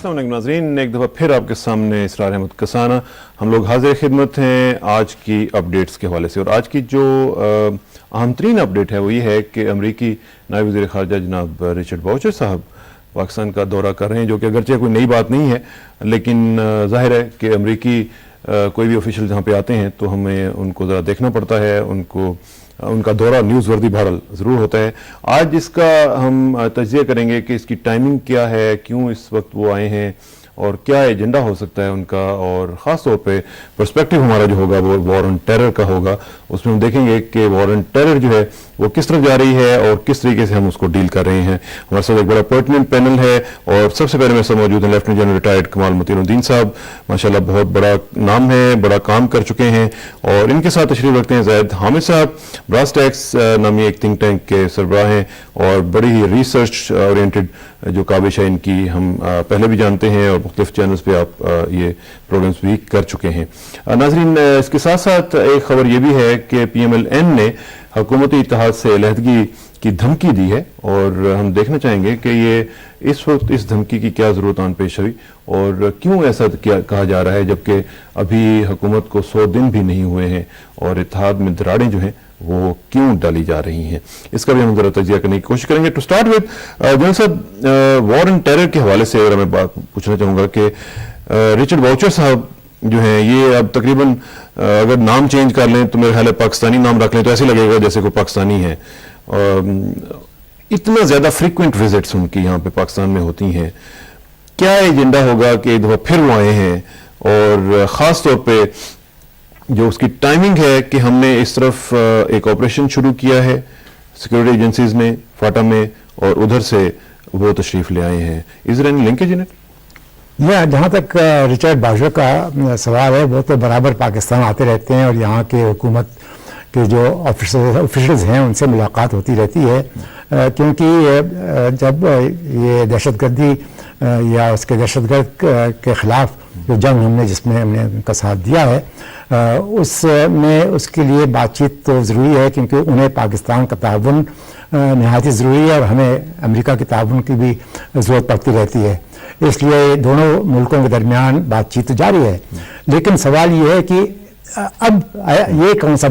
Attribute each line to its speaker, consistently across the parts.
Speaker 1: السلام علیکم ناظرین، ایک دفعہ پھر آپ کے سامنے اسرار احمد کسانہ ہم لوگ حاضر خدمت ہیں آج کی اپڈیٹس کے حوالے سے. اور آج کی جو اہم ترین اپڈیٹ ہے وہ یہ ہے کہ امریکی نائب وزیر خارجہ جناب رچرڈ باؤچر صاحب پاکستان کا دورہ کر رہے ہیں، جو کہ اگرچہ کوئی نئی بات نہیں ہے لیکن ظاہر ہے کہ امریکی کوئی بھی آفیشل جہاں پہ آتے ہیں تو ہمیں ان کو ذرا دیکھنا پڑتا ہے، ان کا دورہ نیوز وردی بہرحال ضرور ہوتا ہے. آج اس کا ہم تجزیہ کریں گے کہ اس کی ٹائمنگ کیا ہے، کیوں اس وقت وہ آئے ہیں اور کیا ایجنڈا ہو سکتا ہے ان کا، اور خاص طور پہ پرسپیکٹیو ہمارا جو ہوگا وہ وار آن ٹیرر کا ہوگا. اس میں ہم دیکھیں گے کہ وار آن ٹیرر جو ہے وہ کس طرف جا رہی ہے اور کس طریقے سے ہم اس کو ڈیل کر رہے ہیں. ہمارے ساتھ ایک بڑا پرٹیننٹ پینل ہے اور سب سے پہلے میرے ساتھ موجود ہیں لیفٹیننٹ جنرل ریٹائرڈ کمال متین الدین صاحب. ماشاءاللہ بہت بڑا نام ہے، بڑا کام کر چکے ہیں. اور ان کے ساتھ تشریف رکھتے ہیں زاہد حامد صاحب، براس ٹیکس نامی ایک تھنک ٹینک کے سربراہ ہیں اور بڑی ہی ریسرچ اورینٹڈ جو کاوش ہے ان کی ہم پہلے بھی جانتے ہیں اور مختلف چینلز پہ آپ یہ پروگرامز بھی کر چکے ہیں. ناظرین، اس کے ساتھ ساتھ ایک خبر یہ بھی ہے کہ پی ایم ایل این نے حکومتی اتحاد سے علیحدگی کی دھمکی دی ہے اور ہم دیکھنا چاہیں گے کہ یہ اس وقت اس دھمکی کی کیا ضرورت آن پیش ہوئی اور کیوں ایسا کہا جا رہا ہے جبکہ ابھی حکومت کو 100 دن بھی نہیں ہوئے ہیں اور اتحاد میں دراڑیں جو ہیں وہ کیوں ڈالی جا رہی ہیں. اس کا بھی ہم ذرا تجزیہ کرنے کی کوشش کریں گے. ٹو سٹارٹ وتھ جنرل صاحب، وار آن ٹیرر کے حوالے سے اگر میں بات پوچھنا چاہوں گا کہ رچرڈ باؤچر صاحب جو ہیں یہ اب تقریباً اگر نام چینج کر لیں تو میرے خیال ہے پاکستانی نام رکھ لیں تو ایسے لگے گا جیسے کوئی پاکستانی ہے. اتنا زیادہ فریکوینٹ وزٹس ان کی یہاں پہ پاکستان میں ہوتی ہیں، کیا ایجنڈا ہوگا کہ ایک دفعہ پھر وہ آئے ہیں؟ اور خاص طور پہ جو اس کی ٹائمنگ ہے کہ ہم نے اس طرف ایک آپریشن شروع کیا ہے سیکورٹی ایجنسیز نے فاٹا میں اور ادھر سے وہ تشریف لے آئے ہیں. Is there any linkage in it?
Speaker 2: جہاں تک رچرڈ باؤچر کا سوال ہے، وہ تو برابر پاکستان آتے رہتے ہیں اور یہاں کے حکومت کے جو آفیشلز ہیں ان سے ملاقات ہوتی رہتی ہے، کیونکہ جب یہ دہشت گردی یا اس کے دہشت گرد کے خلاف جو جنگ جس میں ہم نے ان کا ساتھ دیا ہے اس میں اس کے لیے بات چیت تو ضروری ہے، کیونکہ انہیں پاکستان کا تعاون نہایت ضروری ہے اور ہمیں امریکہ کے تعاون کی بھی ضرورت پڑتی رہتی ہے. اس لیے دونوں ملکوں کے درمیان بات چیت تو جاری ہے، لیکن سوال یہ ہے کہ اب یہ کون سا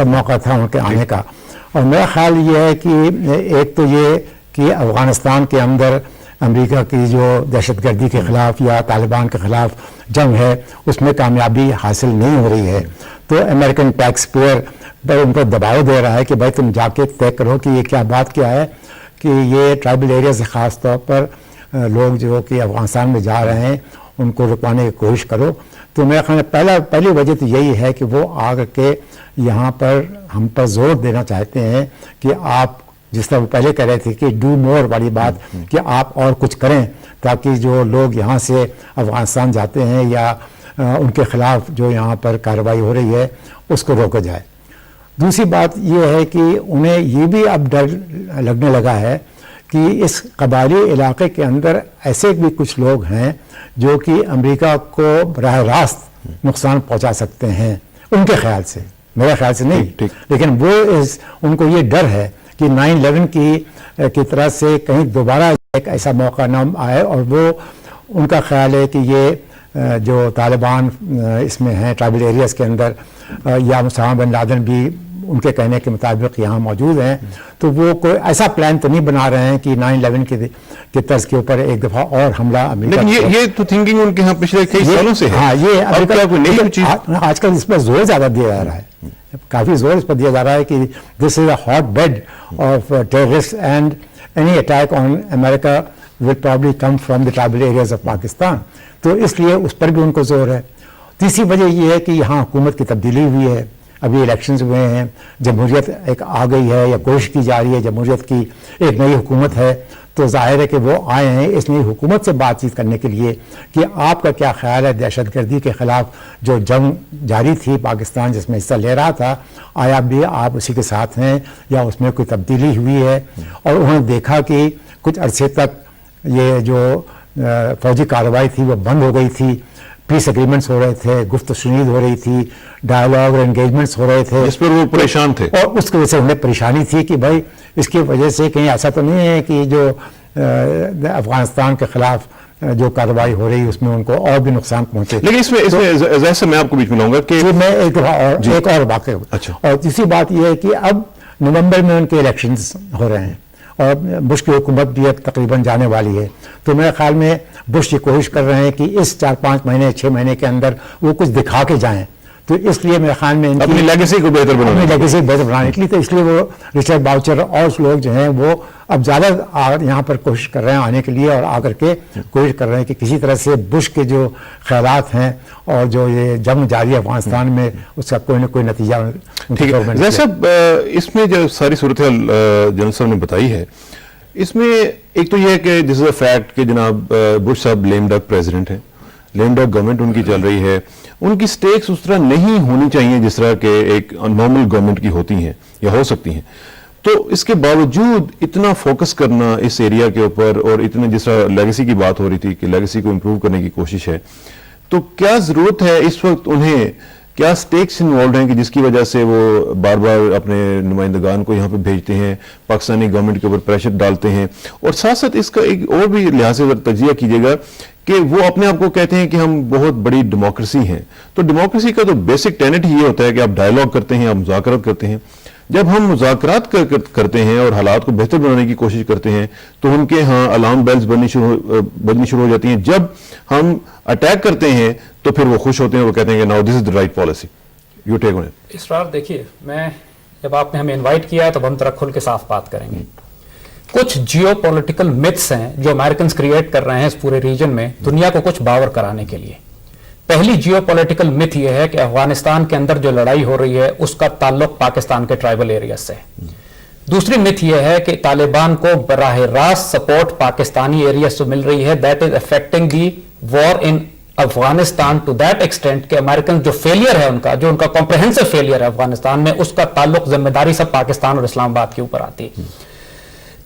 Speaker 2: موقع تھا ان کے آنے کا. اور میرا خیال یہ ہے کہ ایک تو یہ کہ افغانستان کے اندر امریکہ کی جو دہشت گردی کے خلاف یا طالبان کے خلاف جنگ ہے اس میں کامیابی حاصل نہیں ہو رہی ہے، تو امریکن ٹیکس پیئر ان کو دباؤ دے رہا ہے کہ بھائی تم جا کے طے کرو کہ یہ کیا بات کیا ہے کہ یہ ٹرائبل ایریا سے خاص طور پر لوگ جو کہ افغانستان میں جا رہے ہیں ان کو رکوانے کی کوشش کرو. تو میرا خیال پہلی وجہ تو یہی ہے کہ وہ آ کر کے یہاں پر ہم پر زور دینا چاہتے ہیں کہ آپ جس طرح وہ پہلے کہہ رہے تھے کہ ڈو مور والی بات کہ آپ اور کچھ کریں تاکہ جو لوگ یہاں سے افغانستان جاتے ہیں یا ان کے خلاف جو یہاں پر کارروائی ہو رہی ہے اس کو روکا جائے. دوسری بات یہ ہے کہ انہیں یہ بھی اب ڈر لگنے لگا ہے کہ اس قبائلی علاقے کے اندر ایسے بھی کچھ لوگ ہیں جو کہ امریکہ کو براہ راست نقصان پہنچا سکتے ہیں ان کے خیال سے، میرے خیال سے نہیں، لیکن وہ ان کو یہ ڈر ہے کہ 9/11 کی طرح سے کہیں دوبارہ ایک ایسا موقع نہ آئے. اور وہ ان کا خیال ہے کہ یہ جو طالبان اس میں ہیں ٹرائبل ایریاز کے اندر یا اسامہ بن لادن بھی ان کے کہنے کے مطابق یہاں موجود ہیں، تو وہ کوئی ایسا پلان تو نہیں بنا رہے ہیں کہ 9/11 کے طرز کے اوپر ایک دفعہ اور حملہ امریکہ.
Speaker 1: لیکن یہ تو تھنکنگ ان کے ہاں پچھلے کئی سالوں سے ہے.
Speaker 2: ہاں، یہ آج کل اس پر زور زیادہ دیا جا رہا ہے، کافی زور اس پر دیا جا رہا ہے کہ this is a hotbed of terrorist and any attack on America will probably come from the tribal areas of Pakistan. تو اس لیے اس پر بھی ان کو زور ہے. تیسری وجہ یہ ہے کہ یہاں حکومت کی تبدیلی ہوئی ہے، ابھی الیکشنز ہوئے ہیں، جمہوریت ایک آ گئی ہے یا کوشش کی جا رہی ہے جمہوریت کی، ایک نئی حکومت ہے، تو ظاہر ہے کہ وہ آئے ہیں اس نئی حکومت سے بات چیت کرنے کے لیے کہ آپ کا کیا خیال ہے دہشت گردی کے خلاف جو جنگ جاری تھی پاکستان جس میں حصہ لے رہا تھا، آیا بھی آپ اسی کے ساتھ ہیں یا اس میں کوئی تبدیلی ہوئی ہے. اور انہوں نے دیکھا کہ کچھ عرصے تک یہ جو فوجی کارروائی تھی وہ بند ہو گئی تھی، پیس اگریمنٹس ہو رہے تھے، گفت و شنید ہو رہی تھی، ڈائلاگ اور انگیجمنٹس ہو رہے تھے،
Speaker 1: اس پر وہ پریشان تھے
Speaker 2: اور اس کی وجہ سے انہیں پریشانی تھی کہ بھائی اس کی وجہ سے کہیں ایسا تو نہیں ہے کہ جو افغانستان کے خلاف जो कार्रवाई हो रही है उसमें उनको और भी नुकसान पहुंचे।
Speaker 1: लेकिन इसमें जैसे मैं आपको बीच में लाऊंगा कि
Speaker 2: मैं एक और वाक़या।
Speaker 1: अच्छा।
Speaker 2: और तीसरी बात यह है कि अब नवंबर में उनके इलेक्शंस हो रहे हैं और बुश की हुकूमत भी अब तकरीबन जाने वाली है, तो मेरे ख्याल में बुश ये कोशिश कर रहे हैं कि इस 4-5 महीने 6 महीने के अंदर वो कुछ दिखा के जाएं। तो इसलिए मेरे ख्याल में
Speaker 1: अपनी लेगेसी को बेहतर
Speaker 2: बनाने के लिए तो इसलिए वो रिचर्ड बाउचर और लोग जो हैं वो अब ज़्यादा यहाँ पर कोशिश कर रहे हैं आने के लिए और आकर के कोशिश कर रहे हैं कि किसी तरह से बुश के जो ख्यालात हैं और जो ये जंग जारी है अफगानिस्तान में उसका कोई ना कोई नतीजा।
Speaker 1: ठीक है जैसा इसमें जो सारी सूरत जनरल साहब ने बताई है, इसमें एक तो यह है कि दिस इज अ फैक्ट कि जनाब बुश साहब लेम डक प्रेसिडेंट हैं, लेम डक गवर्नमेंट उनकी चल रही है, उनकी स्टेक्स उस तरह नहीं होनी चाहिए जिस तरह के एक नॉर्मल गवर्नमेंट की होती हैं या हो सकती हैं। तो इसके बावजूद इतना फोकस करना इस एरिया के ऊपर और इतने जिस तरह लेगेसी की बात हो रही थी कि लेगेसी को इम्प्रूव करने की कोशिश है, तो क्या जरूरत है इस वक्त उन्हें, क्या स्टेक्स इन्वॉल्व हैं कि जिसकी वजह से वो बार बार अपने नुमाइंदगान को यहाँ पे भेजते हैं, पाकिस्तानी गवर्नमेंट के ऊपर प्रेशर डालते हैं? और साथ साथ इसका एक और भी लिहाज से अगर तजिया कीजिएगा कि वो अपने आप को कहते हैं कि हम बहुत बड़ी डेमोक्रेसी हैं, तो डेमोक्रेसी का तो बेसिक टेनेट ही ये होता है कि आप डायलॉग करते हैं, आप मुज़ाकरात करते हैं। जब हम मुज़ाकरात करते हैं और हालात को बेहतर बनाने की कोशिश करते हैं तो उनके यहाँ अलार्म बेल्स बजनी शुरू हो जाती हैं। जब हम अटैक करते हैं तो फिर वो खुश होते हैं, वो कहते हैं कि now this is the right policy. You take on it.
Speaker 3: Israr देखिए, मैं जब आपने हमें इनवाइट किया तो हम तरह खुल के साफ बात करेंगे। कुछ जियोपॉलिटिकल मिथ्स हैं जो अमेरिकन क्रिएट कर रहे हैं इस पूरे रीजन में दुनिया को कुछ बावर कराने के लिए। पहली जियोपॉलिटिकल मिथ यह है कि अफगानिस्तान के अंदर जो लड़ाई हो रही है उसका ताल्लुक पाकिस्तान के ट्राइबल एरिया से। दूसरी मिथ यह है कि तालिबान को बराह रास्त सपोर्ट पाकिस्तानी एरिया से मिल रही है, that is affecting the war in Afghanistan to that extent कि अमेरिकन जो फेलियर है उनका, जो उनका कॉम्प्रहेंसिव फेलियर है अफगानिस्तान में, उसका ताल्लुक जिम्मेदारी सब पाकिस्तान और इस्लामाबाद के ऊपर आती है।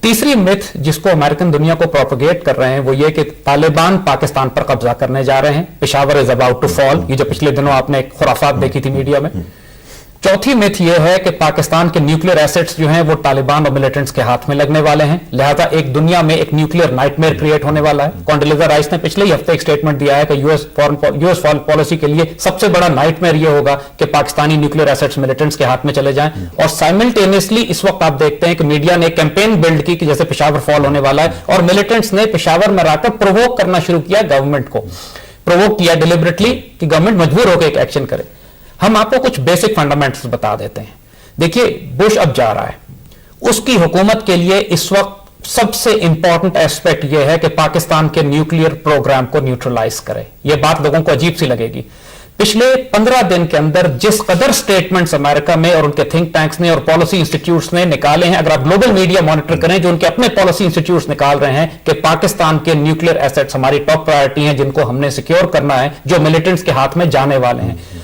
Speaker 3: तीसरी मिथ जिसको अमेरिकन दुनिया को प्रोपोगेट कर रहे हैं वो ये कि तालिबान पाकिस्तान पर कब्जा करने जा रहे हैं, Peshawar is about to fall, ये जो पिछले दिनों आपने एक खुराफात देखी थी मीडिया में। चौथी मिथ ये है कि पाकिस्तान के न्यूक्लियर एसेट्स जो हैं वो तालिबान और मिलिटेंट्स के हाथ में लगने वाले हैं, लिहाजा एक दुनिया में एक न्यूक्लियर नाइटमेयर क्रिएट होने वाला है। कॉन्डोलीजा राइस ने पिछले ही हफ्ते एक स्टेटमेंट दिया है कि यूएस फॉरेन पॉलिसी के लिए सबसे बड़ा नाइटमेयर ये होगा कि पाकिस्तानी न्यूक्लियर एसेट्स मिलिटेंट्स के हाथ में चले जाएं। और साइमल्टेनियसली इस वक्त आप देखते हैं कि मीडिया ने कैंपेन बिल्ड की कि जैसे पेशावर फॉल होने वाला है और मिलिटेंट्स ने पेशावर में आकर प्रोवोक करना शुरू किया, गवर्नमेंट को प्रोवोक किया डिलिबरेटली कि गवर्नमेंट मजबूर होकर एक एक्शन करे। हम आपको कुछ बेसिक फंडामेंटल्स बता देते हैं। देखिए, बुश अब जा रहा है, उसकी हुकूमत के लिए इस वक्त सबसे इंपॉर्टेंट एस्पेक्ट यह है कि पाकिस्तान के न्यूक्लियर प्रोग्राम को न्यूट्रलाइज करे। यह बात लोगों को अजीब सी लगेगी। पिछले 15 दिन के अंदर जिस कदर स्टेटमेंट्स अमेरिका में और उनके थिंक टैंक्स ने और पॉलिसी इंस्टीट्यूट्स ने निकाले हैं, अगर आप ग्लोबल मीडिया मॉनिटर करें जो उनके अपने पॉलिसी इंस्टीट्यूट्स निकाल रहे हैं कि पाकिस्तान के न्यूक्लियर एसेट्स हमारी टॉप प्रायोरिटी हैं जिनको हमने सिक्योर करना है, जो मिलिटेंट्स के हाथ में जाने वाले हैं।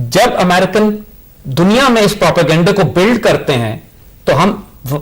Speaker 3: जब अमेरिकन दुनिया में इस प्रोपेगेंडे को बिल्ड करते हैं तो हम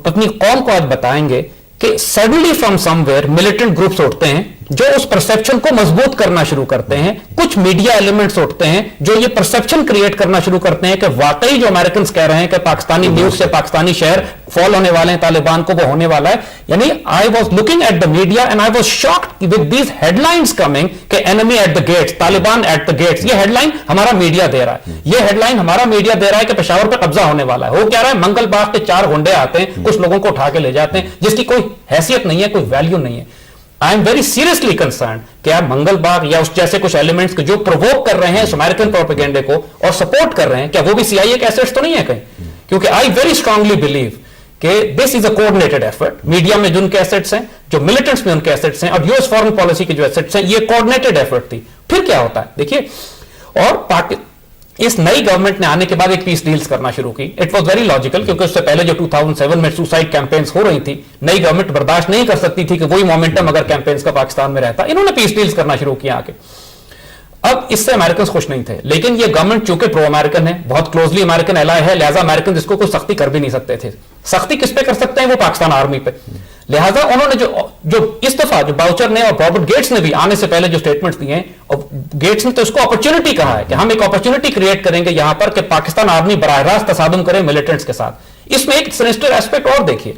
Speaker 3: अपनी कौम को आज बताएंगे कि suddenly from somewhere militant groups उठते हैं जो उस परसेप्शन को मजबूत करना शुरू करते हैं। कुछ मीडिया एलिमेंट्स उठते हैं जो ये परसेप्शन क्रिएट करना शुरू करते हैं कि वाकई जो अमेरिकन कह रहे हैं कि पाकिस्तानी न्यूज से पाकिस्तानी शहर फॉल होने वाले हैं, तालिबान को वो होने वाला है। यानी I was looking at the media and I was shocked with these headlines coming कि enemy at the gates, Taliban at the gates. ये हेडलाइन हमारा मीडिया दे रहा है, ये हेडलाइन हमारा मीडिया दे रहा है कि पेशावर पर कब्जा होने वाला है। वो क्या रहा है, मंगल बाग के 4 गुंडे आते हैं, कुछ लोगों को उठा के ले जाते हैं जिसकी कोई हैसियत नहीं है, कोई वैल्यू नहीं है। I am very seriously concern कि आप मंगल बाग या उस जैसे कुछ एलिमेंट्स जो प्रोवोक कर रहे हैं इस अमेरिकन प्रोपेगेंडे को और सपोर्ट कर रहे हैं, क्या वो भी सीआईए के एसेट्स तो नहीं है कहीं? क्योंकि आई वेरी स्ट्रांगली बिलीव कि this is a coordinated effort. Media में जो उनके एसेट्स हैं, जो मिलिटेंट्स में उनके एसेट्स हैं और यूएस फॉरेन पॉलिसी के जो एसेट्स हैं, ये कोऑर्डिनेटेड एफर्ट थी। फिर क्या होता है देखिए, और इस नई गवर्नमेंट ने आने के बाद एक पीस डील्स करना शुरू की। इट वाज वेरी लॉजिकल, क्योंकि उससे पहले जो 2007 में सुसाइड कैंपेन्स हो रही थी, नई गवर्नमेंट बर्दाश्त नहीं कर सकती थी कि वही मोमेंटम अगर कैंपेन्स का पाकिस्तान में रहता। इन्होंने पीस डील्स करना शुरू किया आके। अब इससे अमेरिकन खुश नहीं थे, लेकिन ये गवर्नमेंट चूंकि प्रो अमेरिकन है, बहुत क्लोजली अमेरिकन एलाय है, लिहाजा अमेरिकन इसको कोई सख्ती कर भी नहीं सकते थे। सख्ती किस पे कर सकते हैं, वो पाकिस्तान आर्मी पे। लिहाजा उन्होंने जो इस दफा जो बाउचर ने और रॉबर्ट गेट्स ने भी आने से पहले जो स्टेटमेंट्स दिए हैं, और गेट्स ने तो इसको अपॉर्चुनिटी कहा है कि हम एक अपॉर्चुनिटी क्रिएट करेंगे यहां पर कि पाकिस्तान आर्मी बराह रास्त तसादुम करे मिलिटेंट्स के साथ। इसमें एक सिनिस्टर एस्पेक्ट और देखिए,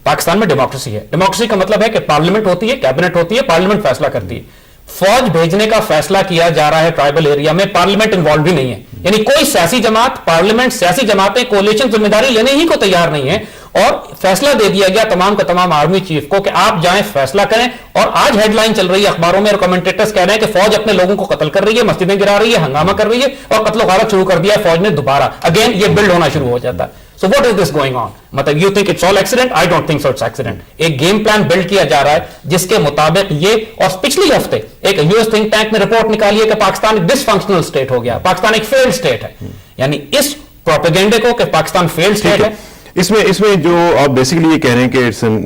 Speaker 3: पाकिस्तान में डेमोक्रेसी है। डेमोक्रेसी का मतलब है कि पार्लियामेंट होती है, कैबिनेट होती है, पार्लियामेंट फैसला करती है। फौज भेजने का फैसला किया जा रहा है ट्राइबल एरिया में, पार्लियामेंट इन्वॉल्व भी नहीं है, यानी कोई सियासी जमात, पार्लियामेंट, सियासी जमातें कोalition जिम्मेदारी लेने ही को तैयार नहीं है, और फैसला दे दिया गया तमाम का तमाम आर्मी चीफ को कि आप जाएं फैसला करें। और आज हेडलाइन चल रही है अखबारों में और कमेंटेटर्स कह रहे हैं कि फौज अपने लोगों को कत्ल कर रही है, मस्जिदें गिरा रही है, हंगामा कर रही है, और कत्ल गारत शुरू कर दिया है फौज ने दोबारा। अगेन ये बिल्ड होना शुरू हो जाता है। So what is this going on? मतलब you think it's all accident? I don't think so it's accident. एक गेम प्लान बिल्ड किया जा रहा है जिसके मुताबिक ये, और पिछले हफ्ते एक यूएस थिंक टैंक ने रिपोर्ट निकाली है कि पाकिस्तान एक डिसफंक्शनल स्टेट हो गया, पाकिस्तान एक फेल्ड स्टेट है। यानी इस प्रोपेगेंडे को कि पाकिस्तान फेल्ड स्टेट है,
Speaker 1: इसमें जो आप बेसिकली ये कह रहे हैं कि it's an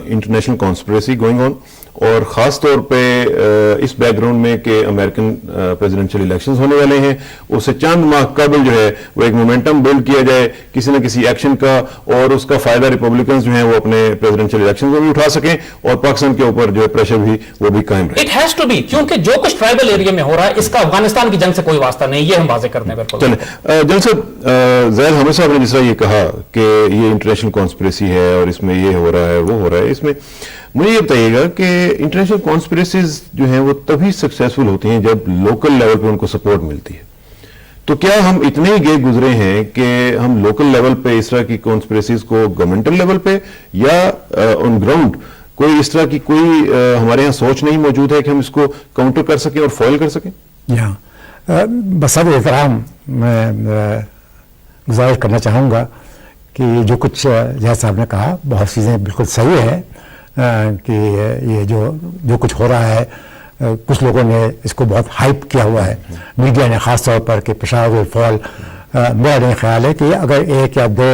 Speaker 1: international conspiracy going on, और ख़ास तौर पे इस बैकग्राउंड में कि अमेरिकन प्रेसिडेंशियल इलेक्शंस होने वाले हैं, उससे चंद माह कबल जो है वो एक मोमेंटम बिल्ड किया जाए किसी न किसी एक्शन का, और उसका फ़ायदा रिपब्लिकन्स जो हैं वो अपने प्रेसिडेंशियल इलेक्शन में भी उठा सकें, और पाकिस्तान के ऊपर जो है प्रेशर भी वो भी कायम रहे।
Speaker 3: इट हैज टू बी, क्योंकि जो कुछ ट्राइबल एरिया में हो रहा है इसका अफगानिस्तान की जंग से कोई वास्ता नहीं, ये हम वाजे करते हैं। बिल्कुल
Speaker 1: चलें, जनरल साहब, ज़ैद हामिद साहब ने जिस तरह ये कहा कि ये इंटरनेशनल कॉन्स्पिरेसी है और इसमें ये हो रहा है वो हो रहा है, इसमें मुझे ये बताइएगा कि इंटरनेशनल कॉन्स्पिरेसीज जो हैं वो तभी सक्सेसफुल होती हैं जब लोकल लेवल पे उनको सपोर्ट मिलती है। तो क्या हम इतने ही गे गुजरे हैं कि हम लोकल लेवल पे इस तरह की कॉन्स्पिरेसीज को गवर्नमेंटल लेवल पे या ऑन ग्राउंड कोई इस तरह की कोई हमारे यहाँ सोच नहीं मौजूद है कि हम इसको काउंटर कर सकें और फॉइल कर सकें?
Speaker 2: बसद एहतराम मैं गुजारिश करना चाहूँगा कि जो कुछ जैसा साहब ने कहा बहुत चीज़ें बिल्कुल सही है, कि ये जो कुछ हो रहा है, कुछ लोगों ने इसको बहुत हाइप किया हुआ है, मीडिया ने ख़ास तौर पर कि पेशावर विल फॉल। मेरा नहीं ख्याल है कि अगर एक या दो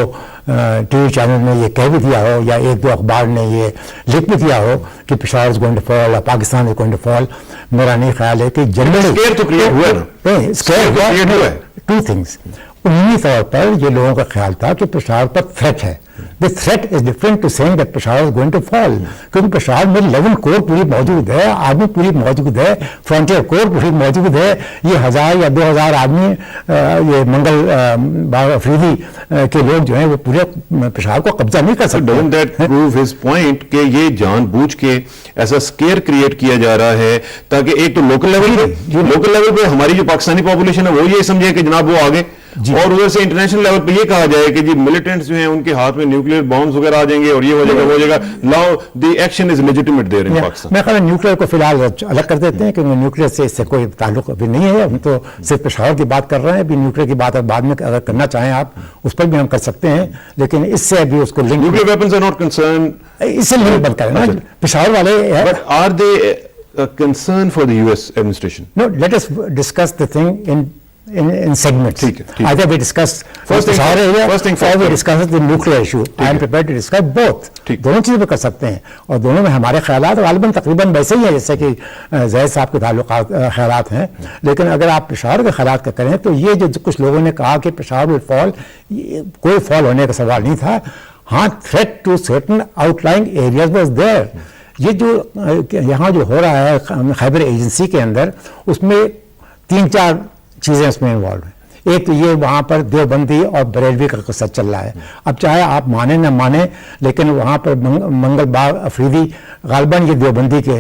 Speaker 2: टीवी चैनल ने ये कह भी दिया हो या एक दो अखबार ने ये लिख भी दिया हो कि Peshawar is going to fall या Pakistan is going to fall, मेरा नहीं ख्याल है कि जनरली
Speaker 1: स्केयर तो क्रिएट हुआ ना,
Speaker 2: स्केयर हुआ है। टू थिंग्स, उन्हीं तौर पर ये लोगों का ख्याल था कि पेशावर पर थ्रेट है। The threat is different to saying that Peshawar is going to fall, क्योंकि पेशावर में 11 कोर पूरी मौजूद है, आर्मी पूरी मौजूद है, फ्रंटियर कोर पूरी मौजूद है, ये 1000 या 2000 आदमी ये मंगल बाग अफरीदी के लोग जो हैं वो पूरे पेशावर को कब्जा नहीं कर सकते।
Speaker 1: Doesn't that prove his point कि ये जानबूझ के ऐसा स्केयर क्रिएट किया जा रहा है ताकि एक तो लोकल लेवल पे हमारी जो पाकिस्तानी पॉपुलेशन है वो ये समझे कि जनाब वो आगे, और उधर से इंटरनेशनल लेवल पे ये कहा जाए कि जी मिलिटेंट्स जो हैं उनके हाथ में न्यूक्लियर बॉम्ब्स वगैरह आ जाएंगे और ये हो जाएगा वो हो जाएगा, now the action is legitimate there in Pakistan.
Speaker 2: मैं कहता हूं न्यूक्लियर को फिलहाल अलग कर देते हैं क्योंकि न्यूक्लियर से इससे कोई ताल्लुक अभी नहीं है, हम तो सिर्फ पेशावर की बात कर रहे हैं। अभी न्यूक्लियर की बात बाद में अगर करना चाहें आप उस पर भी हम कर सकते हैं, लेकिन इससे अभी उसको link,
Speaker 1: nuclear weapons are not concern,
Speaker 2: इससे लिंक बंद करें ना पेशावर वाले।
Speaker 1: But are they concern for the US administration?
Speaker 2: No, let us discuss the thing in segments.
Speaker 1: ठीक है।
Speaker 2: Either we discuss
Speaker 1: First thing
Speaker 2: or we discuss the nuclear issue. I am prepared to discuss both. दोनों चीज़ें भी कर सकते हैं और दोनों में हमारे ख्यालात गालिबन तकरीबन वैसे ही हैं जैसे कि ज़ैद साहब के ताल्लुकात ख्यालात हैं। लेकिन अगर आप पेशावर के ख्यालात का करें तो ये जो कुछ लोगों ने कहा कि पेशावर विल फॉल, कोई फॉल होने का सवाल नहीं था। हाँ, threat to certain outlying areas was there. ये जो यहाँ जो हो रहा है खैबर एजेंसी के अंदर, उसमें 3-4 चीज़ें उसमें इन्वॉल्व हैं। एक तो ये वहाँ पर देवबंदी और बरेलवी का किस्सा चल रहा है। अब चाहे आप माने न माने, लेकिन वहाँ पर मंगल बाग अफरीदी गालिबन ये देवबंदी के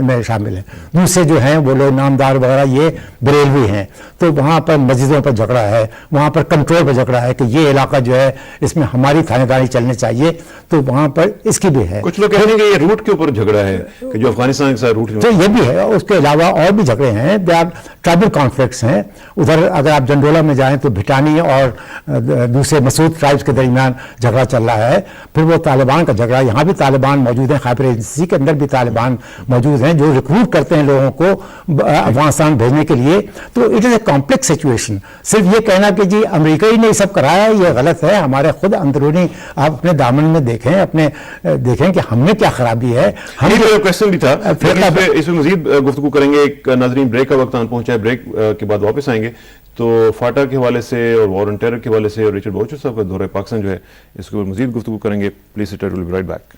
Speaker 2: में शामिल हैं। दूसरे जो हैं वो लोग नामदार वगैरह ये बरेलवी हैं। तो वहाँ पर मस्जिदों पर झगड़ा है, वहाँ पर कंट्रोल पर झगड़ा है कि ये इलाका जो है इसमें हमारी थानेदारी चलनी चाहिए, तो वहाँ पर इसकी भी है।
Speaker 1: कुछ लोग कह रहे हैं कि ये रूट के ऊपर झगड़ा है कि जो अफगानिस्तान के साथ रूट है,
Speaker 2: तो ये भी है। उसके अलावा और भी झगड़े हैं, ट्राइबल कॉन्फ्लिक्ट्स हैं। उधर अगर आप जंडोला में जाएं तो भिटानी और दूसरे मसूद ट्राइब्स के दरमियान झगड़ा चल रहा है। फिर वो तालिबान का झगड़ा, यहाँ भी तालिबान मौजूद हैं, खैबर एजेंसी के अंदर भी तालिबान मौजूद हैं जो रिक्रूट करते हैं लोगों को अफगानिस्तान भेजने के लिए। तो it is a complex situation. सिर्फ ये कहना कि जी अमेरिका ही ने सब कराया ये गलत है। हमारे खुद अंदरूनी आप अपने दामन में देखें कि हमने क्या खराबी है। हम
Speaker 1: क्वेश्चन भी था, इसमें मजीद गुफ्तगू करेंगे। एक नाज़रीन ब्रेक का वक्त आन पहुंचा है, ब्रेक के बाद वापस आएंगे तो फाटा के हवाले से और वॉर ऑन टेरर के हवाले से और रिचर्ड बाउचर साहब का दौरा पाकिस्तान जो है इसके ऊपर मजीद गुफ्तगू करेंगे। Please sit, will be right back.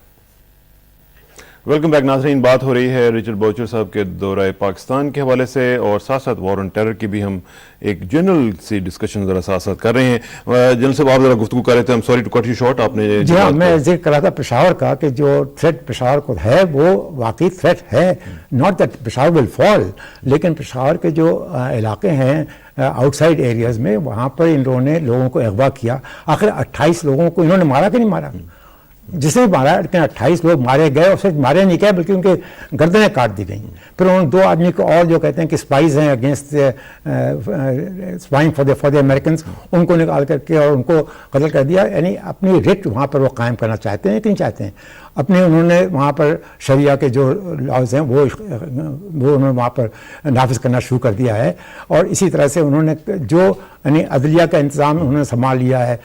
Speaker 1: Welcome back नाज़रीन। बात हो रही है रिचर्ड बाउचर साहब के दौरे पाकिस्तान के हवाले से और साथ साथ वॉर ऑन टेरर की भी हम एक जनरल सी डिस्कशन ज़रा साथ साथ कर रहे हैं। जनरल साहब, आप ज़रा गुफ्तगू कर रहे थे, I am sorry to cut you short. आपने
Speaker 2: जी हाँ, मैं जिक्र कर रहा था पेशावर का कि जो थ्रेट पेशावर को है वो वाकई थ्रेट है, not that Peshawar will fall, लेकिन पेशावर के जो इलाके हैं आउटसाइड एरियाज में, वहाँ पर इन लोगों ने लोगों को अगवा किया। आखिर 28 लोगों को इन्होंने मारा कि नहीं मारा? जिसने मारा, लेकिन 28 लोग मारे गए, और सिर्फ मारे नहीं गए बल्कि उनके गर्दनें काट दी गई। फिर उन्होंने 2 आदमी को और जो कहते हैं कि स्पाइज हैं against spying for the American, उनको निकाल करके और उनको कत्ल कर दिया। यानी अपनी रिट वहाँ पर वो कायम करना चाहते हैं कि नहीं चाहते हैं। अपने उन्होंने वहाँ पर शरिया के जो लॉज हैं वो उन्होंने वहाँ पर नाफिज करना शुरू कर दिया है, और इसी तरह से उन्होंने जो यानी अदलिया का इंतजाम उन्होंने संभाल लिया है।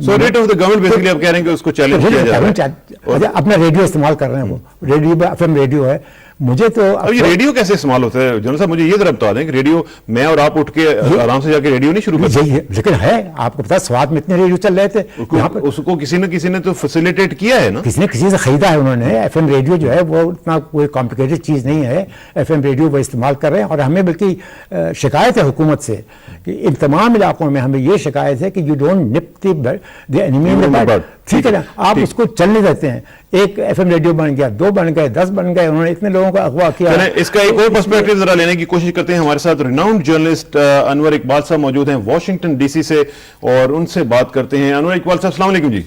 Speaker 1: So rate of the government basically आप कह रहे हैं कि उसको चैलेंज किया जा रहा है।
Speaker 2: अपना रेडियो इस्तेमाल कर रहे हैं, वो रेडियो एफएम रेडियो है। मुझे तो
Speaker 1: अब ये रेडियो कैसे इस्तेमाल होता है जनरल साहब? मुझे ये जरा बता दें कि रेडियो मैं और आप उठ के आराम से जाके रेडियो नहीं शुरू कर सकते?
Speaker 2: लेकिन है, आपको पता है स्वाद में इतने रेडियो चल रहे थे यहाँ पर।
Speaker 1: उसको किसी ने तो फैसिलिटेट किया है ना,
Speaker 2: किसी से खरीदा है उन्होंने। एफएम रेडियो जो है वो उतना कोई कॉम्प्लिकेटेड चीज़ नहीं है। एफएम रेडियो वो इस्तेमाल कर रहे हैं, और हमें बल्कि शिकायत है हुकूमत से कि इन तमाम इलाकों में हमें ये शिकायत है कि you don't nip the enemy in the bud. ठीक है ना, आप उसको चलने देते हैं। एक एफएम रेडियो बन गया, 2 बन गए, 10 बन गए, उन्होंने इतने लोगों को अगवा किया।
Speaker 1: इसका एक और पर्सपेक्टिव जरा लेने की कोशिश करते हैं। हमारे साथ रिनाउंड जर्नलिस्ट अनवर इकबाल साहब मौजूद हैं वॉशिंगटन डीसी से, और उनसे बात करते हैं। अनवर इकबाल साहब, अस्सलाम वालेकुम जी।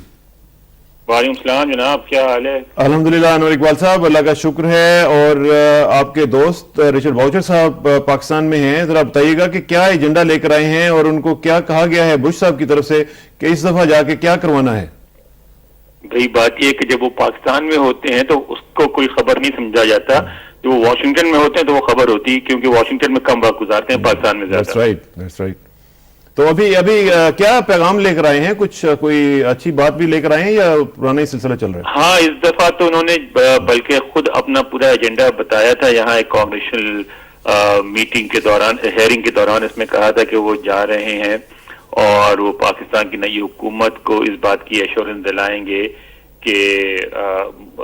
Speaker 4: वालेकुम सलाम जनाब, क्या हाल है?
Speaker 1: अल्हम्दुलिल्लाह अनवर इकबाल साहब, अल्लाह का शुक्र है। और आपके दोस्त रिचर्ड बाउचर साहब पाकिस्तान में हैं, जरा बताइएगा कि क्या एजेंडा लेकर आए हैं और उनको क्या कहा गया है बुश साहब की तरफ से कि इस दफा जाके क्या करवाना है?
Speaker 4: भाई बात ये कि जब वो पाकिस्तान में होते हैं तो उसको कोई खबर नहीं समझा जाता, जो वो वाशिंगटन में होते हैं तो वो खबर होती है, क्योंकि वाशिंगटन में कम वक्त गुजारते हैं, पाकिस्तान में ज्यादा।
Speaker 1: That's right. तो अभी क्या पैगाम लेकर आए हैं? कुछ कोई अच्छी बात भी लेकर आए हैं या पुराना ही सिलसिला चल रहा है?
Speaker 4: हाँ, इस दफा तो उन्होंने बल्कि खुद अपना पूरा एजेंडा बताया था यहाँ एक कांग्रेशनल मीटिंग के दौरान, हेयरिंग के दौरान। इसमें कहा था कि वो जा रहे हैं और वो पाकिस्तान की नई हुकूमत को इस बात की एश्योरेंस दिलाएंगे कि